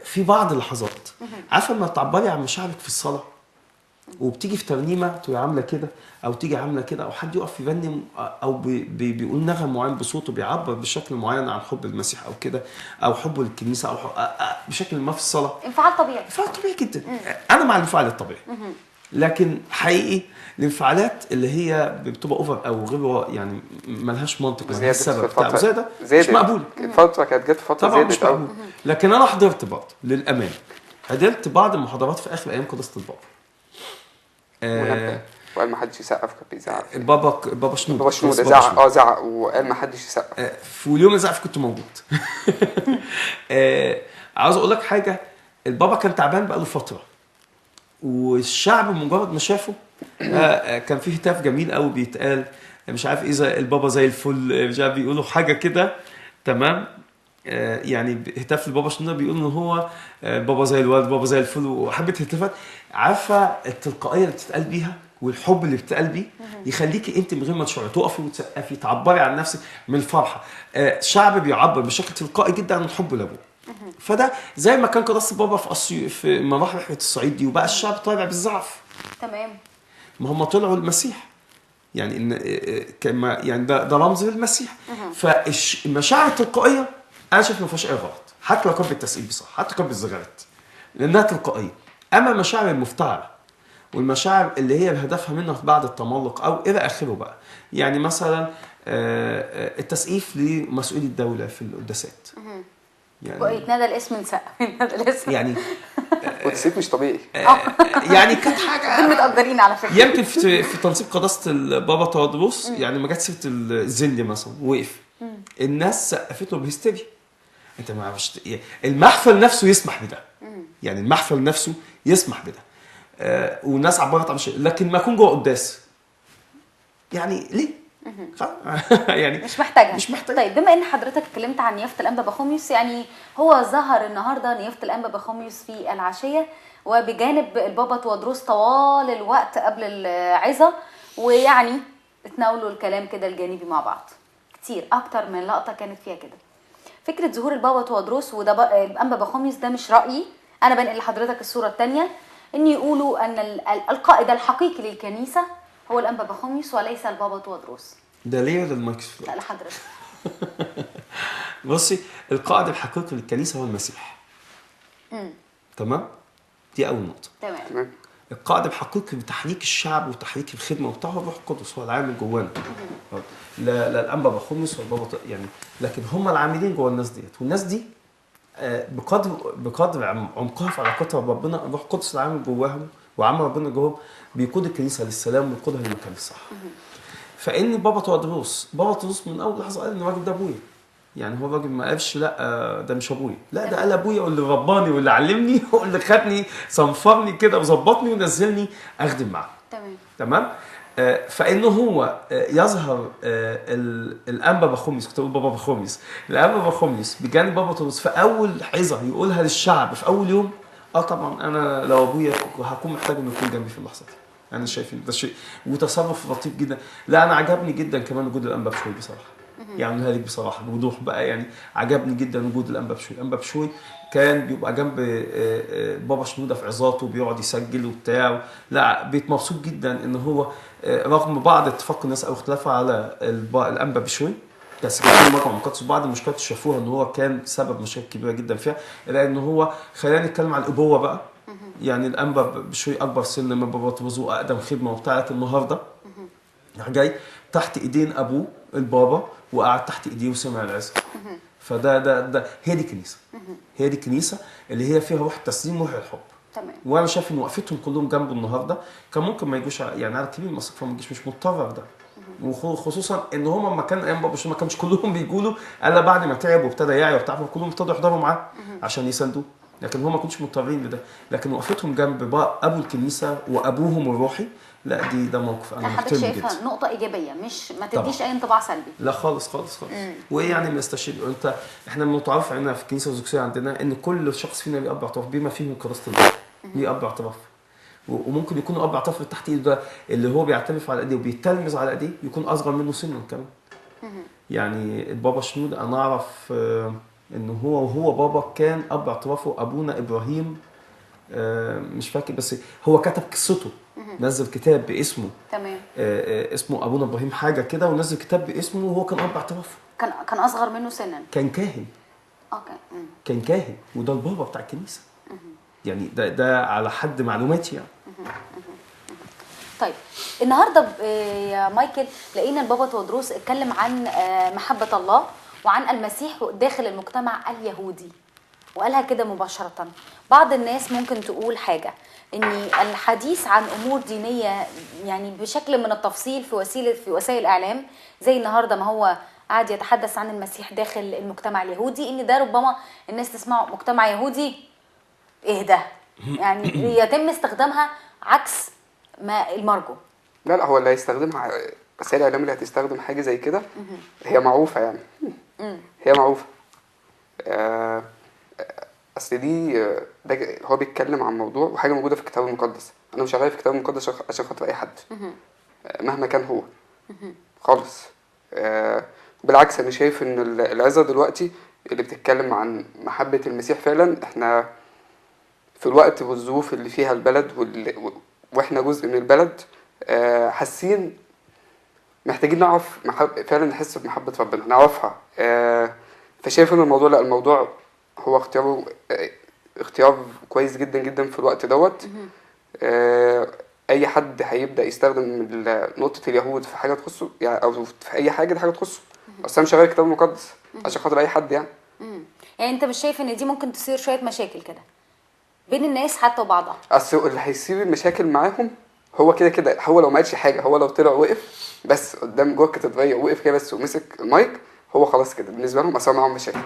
في بعض اللحظات عارفه لما تعبري عن مشاعرك في الصلاه وبتيجي في ترنيمه تبقى عامله كده او تيجي عامله كده، او حد يقف يرنم او بيقول نغم معين بصوته بيعبر بشكل معين عن حب المسيح او كده، او حبه للكنيسه او بشكل ما في الصلاه،
انفعال طبيعي
جدا. انا مع الانفعال الطبيعي. لكن حقيقي الانفعالات اللي هي بتبقى اوفر او غير يعني ملهاش منطق ملهاش سبب بتاع زي ده مش مقبول.
الفتره كانت جت فتره
طبعا مش مقبول. لكن انا حضرت برضه للامان، حضرت بعض المحاضرات في اخر ايام قداسه البابا
وقال ما حدش يسقف. كان بيزعق
البابا شنودة
زعق وقال ما حدش يسقف.
في اليوم الزعف كنت موجود. عاوز اقول لك حاجه، البابا كان تعبان بقاله فتره، والشعب مجرد ما شافه كان فيه هتاف جميل قوي بيتقال، مش عارف اذا البابا زي الفل، مش عارف بيقولوا حاجه كده. تمام. يعني هتاف البابا شنودة بيقول ان هو بابا زي الولد، بابا زي الفل، وحبه هتافات. عارفه التلقائيه اللي بتتقال بيها والحب اللي بتتقال بيه يخليكي انت من غير ما تشعري تقفي وتسقفي تعبري عن نفسك من الفرحه. الشعب بيعبر بشكل تلقائي جدا عن الحب لابوه. فده زي ما كان قداسه البابا في مراحل رحله الصعيد دي، وبقى الشعب طالع بالزعف.
تمام.
ما هم طلعوا المسيح، يعني ان كما يعني ده رمز للمسيح. فالمشاعر التلقائيه انا شايف ما فيهاش اي غلط، حتى لو كان بالتسقيف بصح، حتى لو كان بالزغارات، لانها تلقائيه. اما المشاعر المفتعله والمشاعر اللي هي بهدفها منها بعد التملق او الى اخره بقى، يعني مثلا التسقيف لمسؤولي الدوله في القداسات،
يعني يتنادى الاسم نسقف، يتنادى الاسم
يعني
والتسقيف مش طبيعي.
يعني كانت حاجه
دول متقدرين على فكره.
يمكن في تنسيق قداسه البابا تودروس يعني ما جت سيره الزندي مثلا وقف، الناس سقفت له بهستيريا. انت ما مش المحفل نفسه يسمح بده، يعني المحفل نفسه يسمح بده. والناس عبرت عن شيء، لكن ما يكون جوه قداس يعني ليه؟ يعني
مش محتاجها. طيب بما ان حضرتك اتكلمت عن نيافه الانبا بخوميوس، يعني هو ظهر النهارده نيافه الانبا بخوميوس في العشيه وبجانب البابا تودروس طوال الوقت قبل العظه، ويعني اتناولوا الكلام كده الجانبي مع بعض كتير، اكتر من لقطه كانت فيها كده. فكره ظهور البابا تودروس وده الانبا بخوميوس ده مش رايي، انا بنقل لحضرتك الصوره الثانيه، ان يقولوا ان القائد الحقيقي للكنيسه هو الانبا بخوميوس وليس البابا تودروس.
ده ليه المايكروفون؟
لا لحضرتك.
بصي، القائد الحقيقي للكنيسه هو المسيح. تمام؟ دي اول نقطه.
تمام.
القائد الحقيقي بتحريك الشعب وتحريك الخدمه وبتاعه هو الروح القدس، هو العامل جوانا. لا الانبا بخوميوس ولا البابا يعني، لكن هم العاملين جوا الناس ديت، والناس دي بقدر عمقها في علاقتها بربنا، الروح القدس العامل جواهم وعمل ربنا جواهم بيقود الكنيسه للسلام ويقودها للمكان الصح. فان بابا تودروس من اول لحظه قال ان الراجل ده ابويا. يعني هو الراجل ما قالش لا ده مش ابويا، لا ده قال ابويا واللي رباني واللي علمني واللي خدني صنفرني كده وظبطني ونزلني اخدم معاه. تمام. فانه هو يظهر الانبا بخوميوس، كنت بقول بابا بخوميوس، الانبا بخوميوس بجانب بابا تودروس في اول عظه يقولها للشعب في اول يوم. طبعا انا لو ابويا هكون محتاج انه يكون جنبي في اللحظه دي. انا شايف ده شيء وتصرف لطيف جدا. لا انا عجبني جدا كمان وجود الانبا بشوي بصراحه. يعني هذه بصراحه بوضوح بقى، يعني عجبني جدا وجود الانبا بشوي. الانبا بشوي كان بيبقى جنب بابا شنوده في عظاته وبيقعد يسجل وبتاع. لا بقيت مبسوط جدا ان هو رغم بعض اتفاق الناس او اختلافها على الانبا بشوي، بس كان في مجموعه مقدس بعض المشكلات شافوها ان هو كان سبب مشاكل كبيره جدا فيها، لان هو خلينا نتكلم عن الابوه بقى. يعني الانبا بشوي اكبر سن من بابا تودروس واقدم خدمه وبتاعت النهارده جاي تحت ايدين ابوه البابا وقعد تحت ايديه وسمع العظه. فده هي دي كنيسه. هي دي كنيسه اللي هي فيها روح التسليم وروح الحب.
تمام.
وانا شايف ان وقفتهم كلهم جنبه النهارده كان ممكن ما يجوش يعني على كبير المسك فما يجيش، مش مضطر ده. وخصوصا ان هم لما كان ايام بابا ما كانش كلهم بيجوا له الا بعد ما تعب وابتدى يعي وبتاع، فكلهم ابتدوا يحضروا معاه عشان يساندوه، لكن هم ما كانوش مضطرين لده. لكن وقفتهم جنب ابو الكنيسه وابوهم الروحي، لا ده موقف انا
حضرتك
محترمه جدا.
شايفها نقطه ايجابيه، مش ما تديش اي انطباع سلبي.
لا خالص خالص خالص. وايه يعني بنستشهد انت، احنا متعارف عندنا في الكنيسه الارثوذكسيه عندنا ان كل شخص فينا ليه اب اعتراف بما فيه كراسه البابا، ليه اب اعتراف. وممكن يكون اب اعتراف اللي تحت ايده ده اللي هو بيعترف على ايديه وبيتلمذ على ايديه يكون اصغر منه سنا كمان. يعني البابا شنود انا اعرف ان هو بابا كان اب اعترافه ابونا ابراهيم، مش فاكر بس هو كتب قصته، نزل كتاب باسمه.
تمام.
اسمه ابونا ابراهيم حاجه كده، ونزل كتاب باسمه وهو كان اب اعترافه.
كان اصغر منه سنا.
كان كاهن. كان كاهن وده البابا بتاع الكنيسه. يعني ده على حد معلوماتي يعني.
طيب النهارده يا مايكل لقينا البابا تودروس اتكلم عن محبه الله وعن المسيح داخل المجتمع اليهودي، وقالها كده مباشره. بعض الناس ممكن تقول حاجه ان الحديث عن امور دينيه يعني بشكل من التفصيل في وسائل الاعلام زي النهارده ما هو قاعد يتحدث عن المسيح داخل المجتمع اليهودي، ان ده ربما الناس تسمعه مجتمع يهودي ايه ده، يعني يتم استخدامها عكس ما المرجو.
لا هو اللي هيستخدمها وسائل الاعلام اللي هتستخدم حاجه زي كده هي معروفه يعني. هي معروفه. اصل دي ده هو بيتكلم عن موضوع وحاجه موجوده في الكتاب المقدس. انا مش شغال في الكتاب المقدس عشان خاطر اي حد مهما كان هو خالص. بالعكس انا شايف ان العظه دلوقتي اللي بتتكلم عن محبه المسيح فعلا، احنا في الوقت والظروف اللي فيها البلد واحنا جزء من البلد، حاسين محتاجين نعرف فعلا نحس بمحبه ربنا نعرفها. فشايف ان الموضوع لا الموضوع هو اختيار كويس جدا جدا في الوقت دوت. اي حد هيبدا يستخدم نقطه اليهود في حاجه تخصه يعني او في اي حاجه دي حاجه تخصه، اصل انا مش شغال الكتاب المقدس عشان خاطر اي حد يعني.
يعني انت مش شايف ان دي ممكن تصير شويه مشاكل كده بين الناس حتى وبعضها؟
اصل اللي هيصير المشاكل معاهم هو كده هو لو ما قالش حاجه، هو لو طلع وقف بس قدام جوه الكاتدرائيه ووقف كده بس ومسك المايك هو خلاص كده بالنسبه لهم اصلا معاهم مشاكل.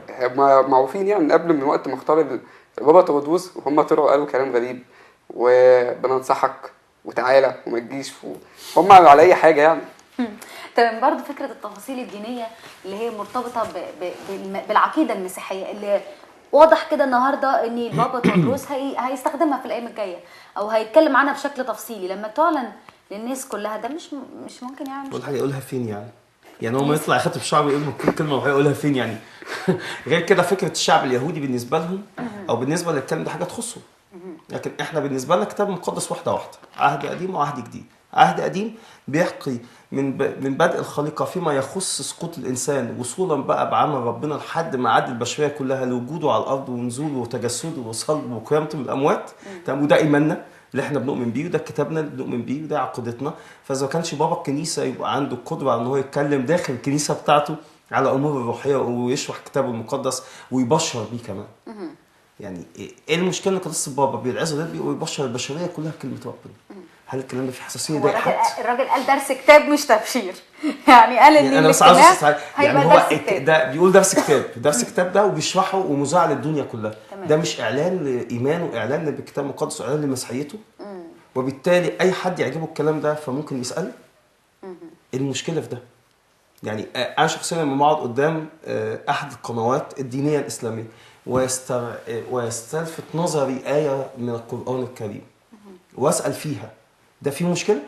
هم معروفين يعني من قبل من وقت ما اختار البابا تودروس وهم طلعوا قالوا كلام غريب وبننصحك وتعالى وما تجيش هم على اي حاجه يعني.
تمام. برضو فكره التفاصيل الدينيه اللي هي مرتبطه بالعقيده المسيحيه اللي واضح كده النهارده ان البابا تودروس هيستخدمها في الايام الجايه او هيتكلم عنها بشكل تفصيلي لما تعلن للناس كلها. ده مش ممكن يعني
كل حاجه يقولها فين يعني؟ يعني هو ما يطلع يخاطب الشعب يقول له كل كلمه وهيقولها فين يعني. غير كده فكره الشعب اليهودي بالنسبه لهم او بالنسبه للكلام ده حاجه تخصه. لكن احنا بالنسبه لنا كتاب مقدس واحده واحده، عهد قديم وعهد جديد. عهد قديم بيحكي من بدء الخليقه فيما يخص سقوط الانسان وصولا بقى بعمل ربنا لحد ما عاد البشريه كلها لوجوده على الارض ونزوله وتجسده وصلبه وقيامته من الاموات. تمام، وده ايماننا اللي احنا بنؤمن بيه، وده كتابنا اللي بنؤمن بيه، وده عقيدتنا. فاذا ما كانش بابا الكنيسه يبقى عنده القدره على ان هو يتكلم داخل الكنيسه بتاعته على امور الروحيه ويشرح كتابه المقدس ويبشر بيه كمان. يعني ايه المشكله ان قداسه البابا بيلعزه ده ويبشر البشريه كلها بكلمه ربنا؟ هل الكلام ده فيه حساسيه؟ ده
الراجل قال درس كتاب مش تبشير. يعني قال ان
انا بس عاوز
الاجتماع
يعني
هيبقى
هو
درس كتاب.
ده بيقول درس كتاب، درس كتاب ده وبيشرحه ومذاع للدنيا كلها.
تمام.
ده مش اعلان لايمانه، اعلان بالكتاب المقدس واعلان لمسيحيته. وبالتالي اي حد يعجبه الكلام ده فممكن يسال. ايه المشكله في ده؟ يعني انا شخصيا لما بقعد قدام احد القنوات الدينيه الاسلاميه ويستلفت نظري ايه من القران الكريم واسال فيها، ده فيه مشكله؟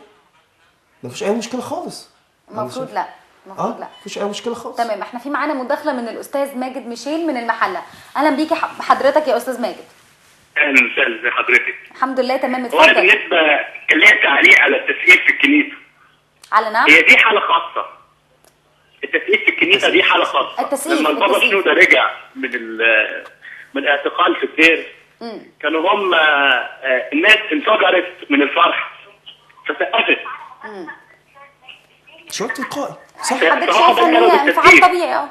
ما فيش اي مشكله خالص.
المفروض لا، المفروض لا.
مفيش اي مشكله خالص.
تمام. احنا في معانا مداخله من الاستاذ ماجد ميشيل من المحله. اهلا بيكي بحضرتك يا استاذ ماجد.
اهلا وسهلا، ازي حضرتك؟
الحمد لله تمام.
هو
اتفضل.
بالنسبه كان ليا تعليق على التسقيف في الكنيسه.
على نعم.
هي دي حاله خاصه. التسقيف في الكنيسه دي حاله خاصه.
التسقيف،
لما البابا
التسقيف.
شنودة رجع من اعتقال في الدير، كانوا هم الناس انفجرت من الفرح فسقفت.
شعور تلقائي صح.
حضرتك شايفه ان هي انفعال طبيعي.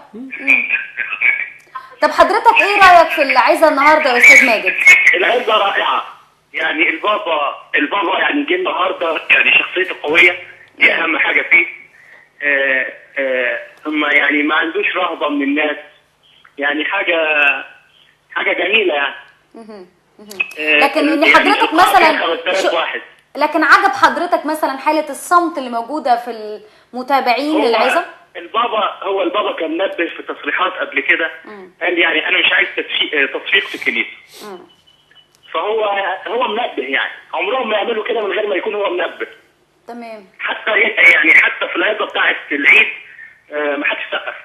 طب حضرتك ايه رايك في العظه النهارده يا استاذ ماجد؟
العظه رائعه. يعني البابا يعني جه النهارده، يعني شخصيته قويه، دي اهم حاجه فيه. هم يعني ما عندوش رهبه من الناس، يعني حاجه جميله يعني.
لكن ان
يعني
حضرتك مثلا
5000 واحد.
لكن عجب حضرتك مثلا حاله الصمت اللي موجوده في المتابعين للعظه؟
البابا كان نبه في تصريحات قبل كده، قال يعني انا مش عايز تصفيق في الكنيسه. فهو منبه، يعني عمرهم ما يعملوا كده من غير ما يكون هو منبه.
تمام.
حتى في العظه بتاعه العيد ما حدش سقف.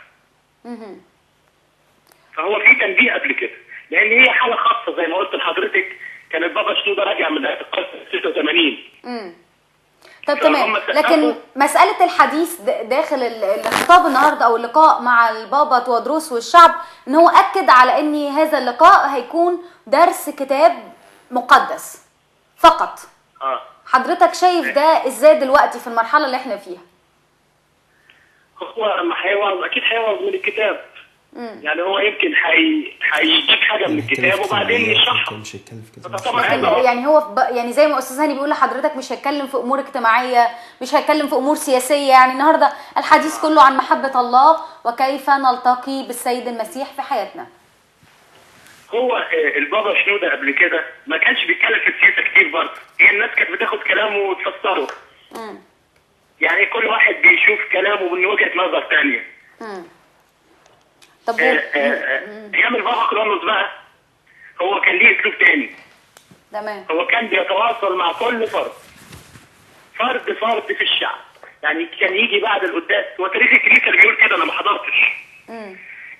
فهو في تنبيه قبل كده، لان هي حاله خاصه زي ما قلت لحضرتك. كان البابا شنودة راجع من اعتقال 86.
طب تمام. لكن مسألة الحديث داخل الخطاب النهارده أو اللقاء مع البابا توادروس والشعب، إن هو أكد على إن هذا اللقاء هيكون درس كتاب مقدس فقط. حضرتك شايف ده إزاي دلوقتي في المرحلة اللي إحنا فيها؟
هو ما هيوعظ، أكيد هيوعظ من الكتاب. يعني هو يمكن هيجيب حاجه من الكتاب وبعدين يشرحها.
يعني هو يعني زي ما استاذ هاني بيقول لحضرتك مش هيتكلم في امور اجتماعيه، مش هيتكلم في امور سياسيه. يعني النهارده الحديث كله عن محبه الله وكيف نلتقي بالسيد المسيح في حياتنا.
هو البابا شنودة قبل كده ما كانش بيتكلم في السياسه كتير برضه، هي الناس كانت بتاخد كلامه وتفسره. يعني كل واحد بيشوف كلامه من وجهه نظر ثانيه.
طب
ايام البابا كرولوس بقى هو كان ليه اسلوب تاني.
تمام.
هو كان بيتواصل مع كل فرد في الشعب. يعني كان يجي بعد القداس، هو تاريخ الكنيسه اللي بيقول كده، انا ما حضرتش.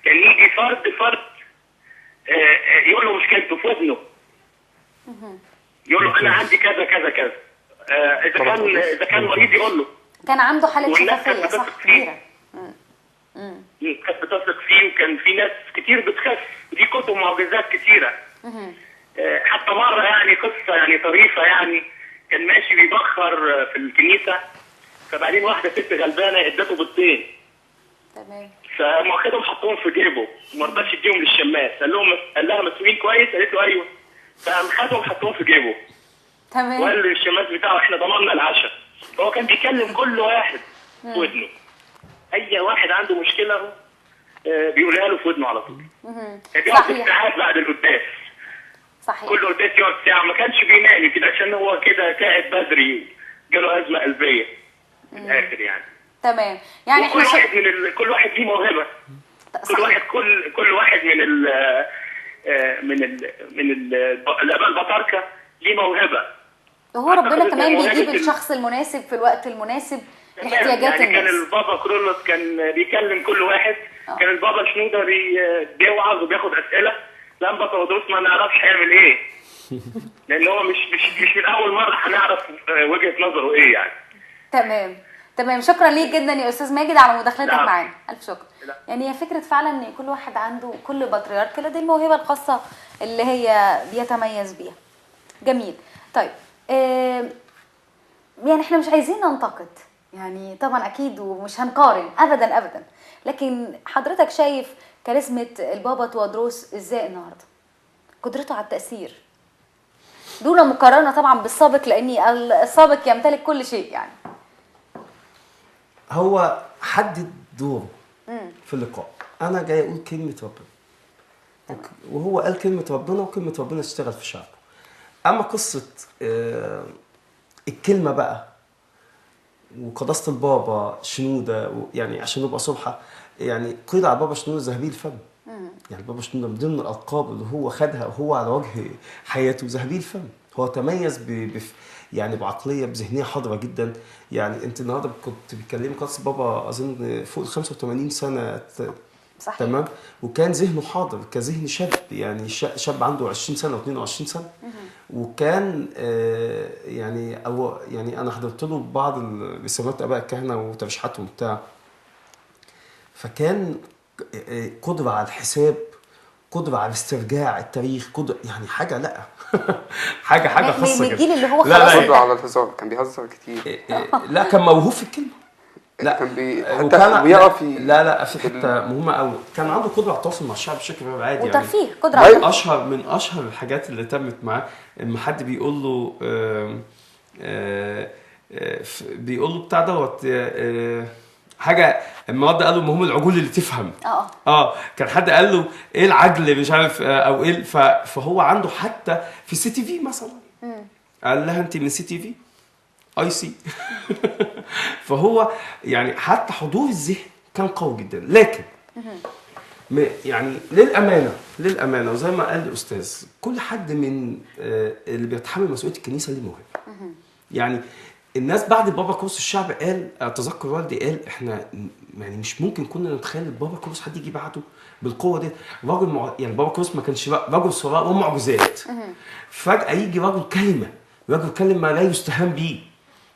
كان يجي فرد يقول له مشكلته في ودنه، يقول له انا عندي كذا كذا كذا. اذا كان مريض يقول له.
كان عنده حاله شفافيه صح كبيره.
كانت بتثق فيه، وكان في ناس كتير بتخف، ودي كتب معجزات كتيره. حتى مره يعني قصه يعني طريفه، يعني كان ماشي بيبخر في الكنيسه، فبعدين واحده ست غلبانه ادته بيضتين.
تمام.
فقام واخدهم حطهم في جيبه، ما رضاش يديهم للشماس، قال لها مسؤولين كويس؟ قالت له ايوه. فقام خدهم حطهم في جيبه.
تمام.
وقال للشماس بتاعه احنا ضمننا العشاء. فهو كان بيكلم كل واحد في ودنه. اي واحد عنده مشكله بيقولها له في ودنه على طول. بيقعد ساعات بعد القداس.
صحيح.
كل قداس يقعد ساعه، ما كانش بينام كده عشان هو كده تعب بدري، جاله ازمه قلبيه في الاخر يعني.
تمام. يعني
احنا كل واحد ليه موهبه. كل واحد من الاباء البطاركه ليه موهبه.
هو ربنا كمان بيجيب الشخص المناسب في الوقت المناسب احتياجات
يعني كان
الناس.
البابا كرولوس كان بيكلم كل واحد. كان البابا شنودة بيوعظ وبياخد اسئله. الانبا تودروس ما نعرفش هيعمل ايه، لان هو مش من اول مره هنعرف وجهه نظره ايه يعني.
تمام، شكرا ليك جدا يا استاذ ماجد على مداخلتك
نعم.
معانا، الف شكر. يعني هي فكره فعلا ان كل واحد عنده، كل بطريرك لديه الموهبه الخاصه اللي هي بيتميز بيها. جميل. طيب يعني احنا مش عايزين ننتقد يعني طبعا اكيد، ومش هنقارن ابدا، لكن حضرتك شايف كاريزمة البابا توادروس ازاي النهارده؟ قدرته على التأثير دون مقارنة طبعا بالسابق، لاني السابق يمتلك كل شيء يعني.
هو حدد دوره في اللقاء. انا جاي اقول كلمه ربنا، وهو قال كلمه ربنا، وكلمه ربنا تشتغل في شعبه. اما قصه الكلمه بقى وقداسه البابا شنوده، يعني عشان نبقى صبحه، يعني قيل على بابا شنوده ذهبي الفم. يعني بابا شنوده من ضمن الالقاب اللي هو خدها وهو على وجه حياته ذهبي الفم. هو تميز يعني بعقليه، بذهنيه حاضره جدا. يعني انت النهارده كنت بتكلمي قداسه بابا اظن فوق 85 سنه.
صحيح.
تمام. وكان ذهنه حاضر كذهن شاب، يعني شاب عنده 20 سنه و22 سنه. وكان يعني انا حضرت له بعض رسالات اباء الكهنه وترشيحاتهم بتاع. فكان قدره على الحساب، قدره على استرجاع التاريخ، قدره يعني حاجه لا حاجه خاصه
من الجيل اللي هو
خلاص. قدره على الهزار، كان بيهزر كتير.
لا كان موهوب في الكلمه. لا
كان حتى بيعرف
لا في حته مهمه قوي. كان عنده قدره على التواصل مع الشعب بشكل غير عادي.
وترفيه
يعني
قدره على
من اشهر الحاجات اللي تمت معاه اما حد بيقول له بيقول له بتاع دوت حاجه. المواد قالوا ما هم العجول اللي تفهم. كان حد قال له ايه العجل مش عارف او ايه. فهو عنده حتى في سي تي في مثلا قال لها انت من سي تي في اي سي. فهو يعني حتى حضور الذهن كان قوي جدا. لكن يعني للامانه وزي ما قال الاستاذ، كل حد من اللي بيتحمل مسؤوليه الكنيسه ليه موهبه. يعني الناس بعد بابا كروس الشعب قال، اتذكر والدي قال احنا يعني مش ممكن كنا نتخيل بابا كروس حد يجي بعده بالقوه دي. راجل يعني بابا كروس ما كانش راجل صراع ومعجزات. فجاه يجي راجل كلمه لا يستهان بيه.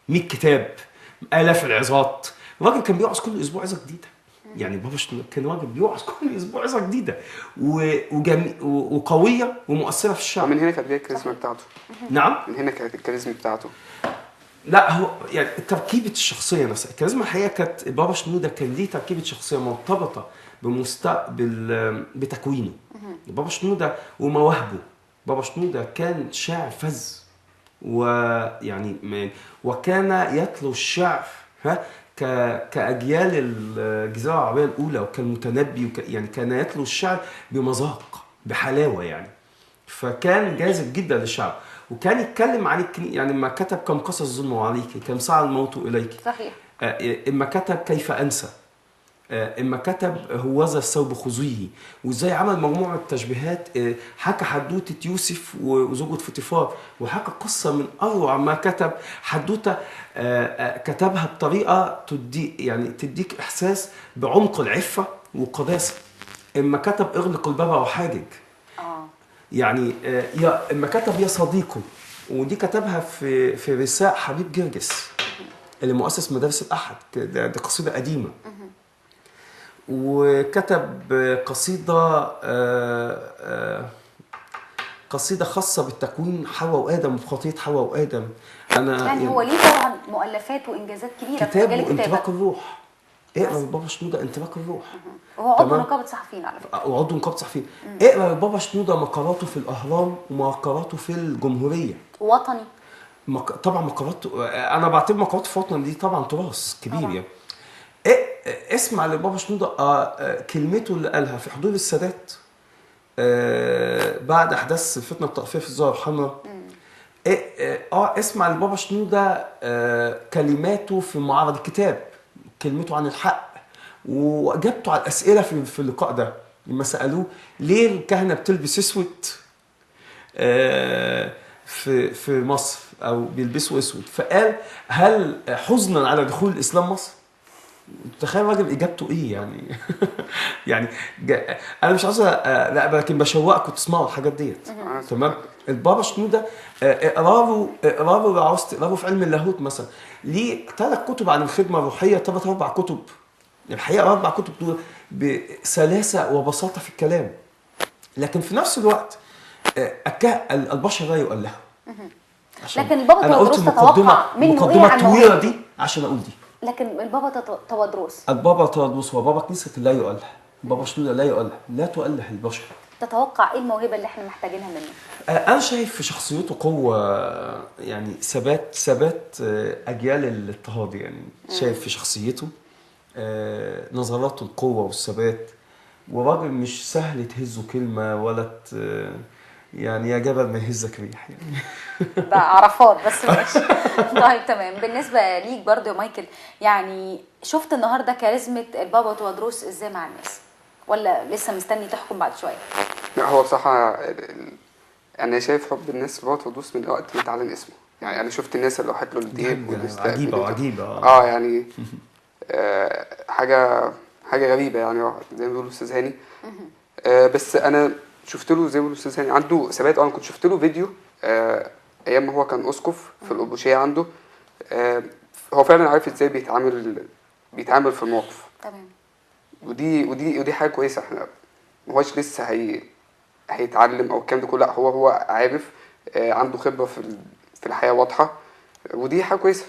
100 كتاب، آلاف العظات. الراجل كان بيوعظ كل اسبوع عظه جديده. يعني بابا كان راجل بيوعظ كل اسبوع عظه جديده وقويه ومؤثره في الشعب.
من هنا كانت جايه الكاريزما بتاعته.
نعم،
من هنا كانت الكاريزما بتاعته.
لا هو يعني تركيبه الشخصيه نفسها. الكاريزما الحقيقه كانت بابا شنوده كان ليه تركيبه شخصيه مرتبطه بتكوينه. بابا شنوده ومواهبه. بابا شنوده كان شاعر فذ، وكان يتلو الشعر كأجيال الجزيرة العربية الأولى، وكان متنبي يعني كان يتلو الشعر بمذاق بحلاوة يعني. فكان جاذب جدا للشعب، وكان يتكلم عن يعني ما كتب كم قصص الظلم عليك، كم سعى الموت إليك.
صحيح.
إما كتب كيف أنسى، إما كتب هوذا الثوب خذيه، وإزاي عمل مجموعة من التشبيهات. حكى حدوتة يوسف وزوجة فوتيفار، وحكى قصة من أروع ما كتب. حدوتة كتبها بطريقة تديك إحساس بعمق العفة والقداسة. إما كتب اغلق الباب وحاجج. يعني إما كتب يا صديقي، ودي كتبها في رساء حبيب جرجس اللي مؤسس مدارس الأحد. دي قصيدة قديمة. وكتب قصيدة خاصة بالتكوين حواء وآدم، وخطية حواء وآدم.
يعني هو ليه طبعا مؤلفات وإنجازات كبيرة في مجال الكتابة.
انطلاق الروح. اقرا بابا شنوده انطلاق الروح.
وهو عضو نقابة صحفيين على فكرة.
وعضو نقابة صحفيين. اقرا بابا شنوده مقالاته في الأهرام ومقالاته في الجمهورية.
وطني.
طبعا مقالاته انا بعتبر مقالاته في وطن دي طبعا تراث كبير يعني. اسمع لبابا شنوده كلمته اللي قالها في حضور السادات بعد احداث فتنه التقفيه في الزهره الحمراء. اسمع لبابا شنوده كلماته في معرض الكتاب، كلمته عن الحق، واجابته على الاسئله في اللقاء ده لما سالوه ليه الكهنه بتلبس اسود في مصر. او بيلبسوا اسود، فقال هل حزنا على دخول الاسلام مصر؟ تخيل راجل اجابته ايه يعني. يعني انا مش عايز لا، لكن بشوقكم تسمعوا الحاجات ديت. تمام. البابا شنودة اقراروا لو عاوز تقراروا في علم اللاهوت مثلا، ليه 3 كتب عن الخدمه الروحيه، 4 كتب. الحقيقه 4 كتب دول بسلاسه وبساطه في الكلام، لكن في نفس الوقت البشر لا يقال لها.
لكن البابا
انا قلت
تودروس تتوقع منه ايه عن
الطويله
موهبته؟
دي عشان اقول دي.
لكن البابا تودروس
البابا تودروس هو بابا كنيسه لا يقال لها، بابا شنودة لا يقال لها، لا تؤله البشر.
تتوقع ايه الموهبه اللي احنا محتاجينها منه؟
انا شايف في شخصيته قوه، يعني ثبات اجيال الاضطهاد. يعني شايف في شخصيته نظراته القوه والثبات، وراجل مش سهل تهزه كلمه ولا يعني يا جبل ما يهزك ريح يعني.
ده عرفات بس ماشي. طيب تمام. بالنسبه ليك برضو يا مايكل، يعني شفت النهارده كاريزمة البابا تودروس ازاي مع الناس، ولا لسه مستني تحكم بعد شويه؟
لا هو بصراحة أنا شايف حب الناس في بابا تودروس من وقت ما اتعلن اسمه. يعني أنا شفت الناس اللي راحت له الديب
عجيبة.
يعني حاجة غريبة يعني، زي ما بيقولوا أستاذ هاني. بس أنا شفت له زي ما بيقولوا أستاذ هاني عنده ثبات. أنا كنت شفت له فيديو أيام ما هو كان أسقف في الأبوشية عنده. هو فعلا عارف إزاي بيتعامل في الموقف.
تمام.
ودي حاجة كويسة. احنا ما هوش لسه هيتعلم او الكلام ده كله، لا هو عارف، عنده خبرة في الحياة واضحة، ودي حاجة كويسة.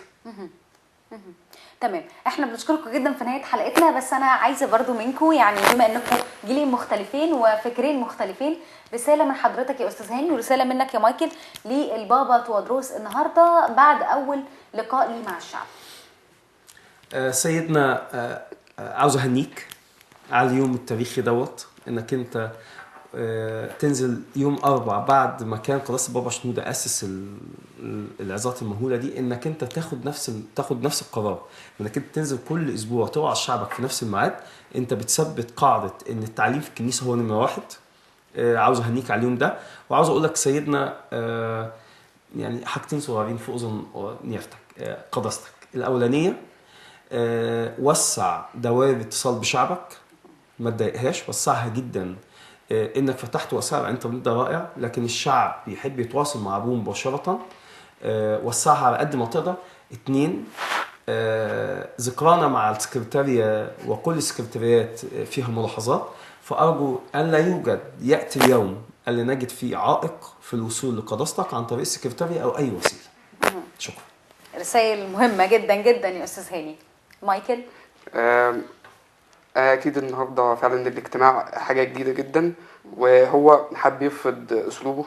تمام. احنا بنشكركم جدا في نهايه حلقتنا، بس انا عايزه برضو منكم، يعني بما انكم جيلين مختلفين وفكرين مختلفين، رساله من حضرتك يا استاذ هاني ورساله منك يا مايكل للبابا تودروس النهارده بعد اول لقاء لي مع الشعب.
سيدنا، عاوز اهنيك على اليوم التاريخي دوت، انك انت تنزل يوم 4 بعد ما كان قداسة البابا شنودة أسس العظات المهولة دي، انك انت تاخد نفس القرار، انك انت تنزل كل اسبوع توعظ شعبك في نفس الميعاد. انت بتثبت قاعدة ان التعليم في الكنيسة هو نمرة 1. عاوز اهنيك على اليوم ده، وعاوز اقول لك سيدنا يعني حاجتين صغيرين في اذن نيافتك قداستك. الاولانية وسع دوائر الاتصال بشعبك، ما تضايقهاش، وسعها جدا. انك فتحت وسائل الانترنت ده رائع، لكن الشعب بيحب يتواصل مع ابوه مباشره. وسعها على قد ما تقدر. 2 ذكرانا مع السكرتارية وكل السكرتاريات فيها ملاحظات، فارجو ان لا ياتي اليوم اللي نجد فيه عائق في الوصول لقداستك عن طريق السكرتارية او اي وسيله. شكرا.
رسائل مهمه جدا جدا يا استاذ هاني. مايكل،
أكيد النهاردة فعلا الاجتماع حاجة جديدة جدا، وهو حب يفرض أسلوبه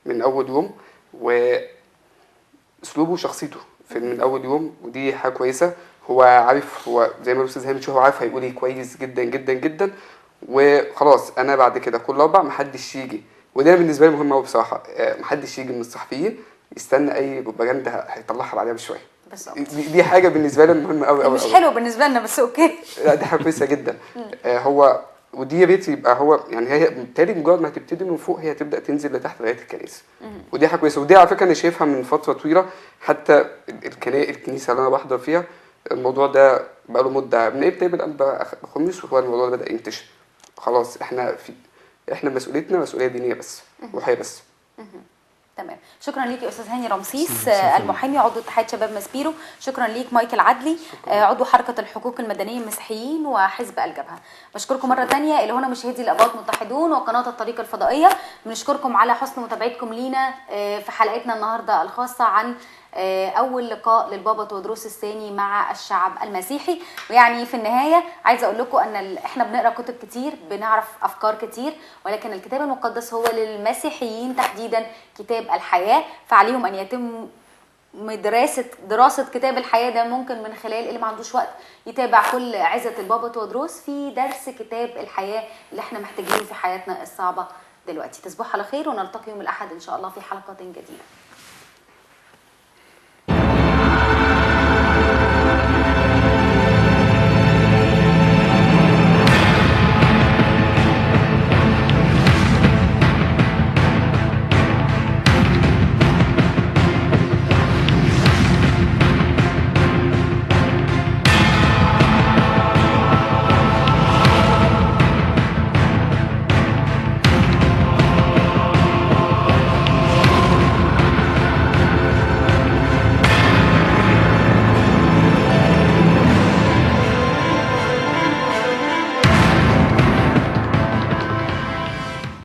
من أول يوم، وأسلوبه وشخصيته من أول يوم، ودي حاجة كويسة. هو عارف، هو زي ما الأستاذ هاني هو عارف هيقول إيه كويس جدا جدا جدا. وخلاص أنا بعد كده كل 4 محدش يجي، وده بالنسبة لي مهم أوي بصراحة، محدش يجي من الصحفيين يستنى أي بروباجندا هيطلعها بعدها بشوية. دي حاجه بالنسبه لي مهمه قوي قوي.
مش حلو بالنسبه لنا بس اوكي.
لا دي حاجه كويسه جدا. هو ودي يا ريت يبقى هو يعني هي بالتالي مجرد ما هتبتدي من فوق هي تبدا تنزل لتحت لغايه الكنيسه. ودي حاجه كويسه، ودي على فكره انا شايفها من فتره طويله. حتى الكنيسه اللي انا بحضر فيها الموضوع ده بقى له مده من ايه تقريبا الانبا خميس، وهو الموضوع ده بدا ينتشر. خلاص احنا مسؤوليتنا مسؤوليه دينيه بس، روحيه بس.
تمام. شكرا ليك يا استاذ هاني رمسيس المحامي عضو اتحاد شباب ماسبيرو. شكرا ليك مايكل عدلي عضو حركه الحقوق المدنيه المسيحيين وحزب الجبهه. بشكركم مره ثانيه. الى هنا مشاهدي الاباط متحدون وقناه الطريق الفضائيه، بنشكركم على حسن متابعتكم لينا في حلقتنا النهارده الخاصه عن اول لقاء للبابا تودروس الثاني مع الشعب المسيحي. ويعني في النهايه عايزه اقول لكم ان احنا بنقرا كتب كتير، بنعرف افكار كتير، ولكن الكتاب المقدس هو للمسيحيين تحديدا كتاب الحياه، فعليهم ان يتم دراسه كتاب الحياه ده ممكن من خلال اللي ما عندوش وقت يتابع كل عظة البابا تودروس في درس كتاب الحياه اللي احنا محتاجينه في حياتنا الصعبه دلوقتي. تصبحوا على خير، ونلتقي يوم الاحد ان شاء الله في حلقه جديده.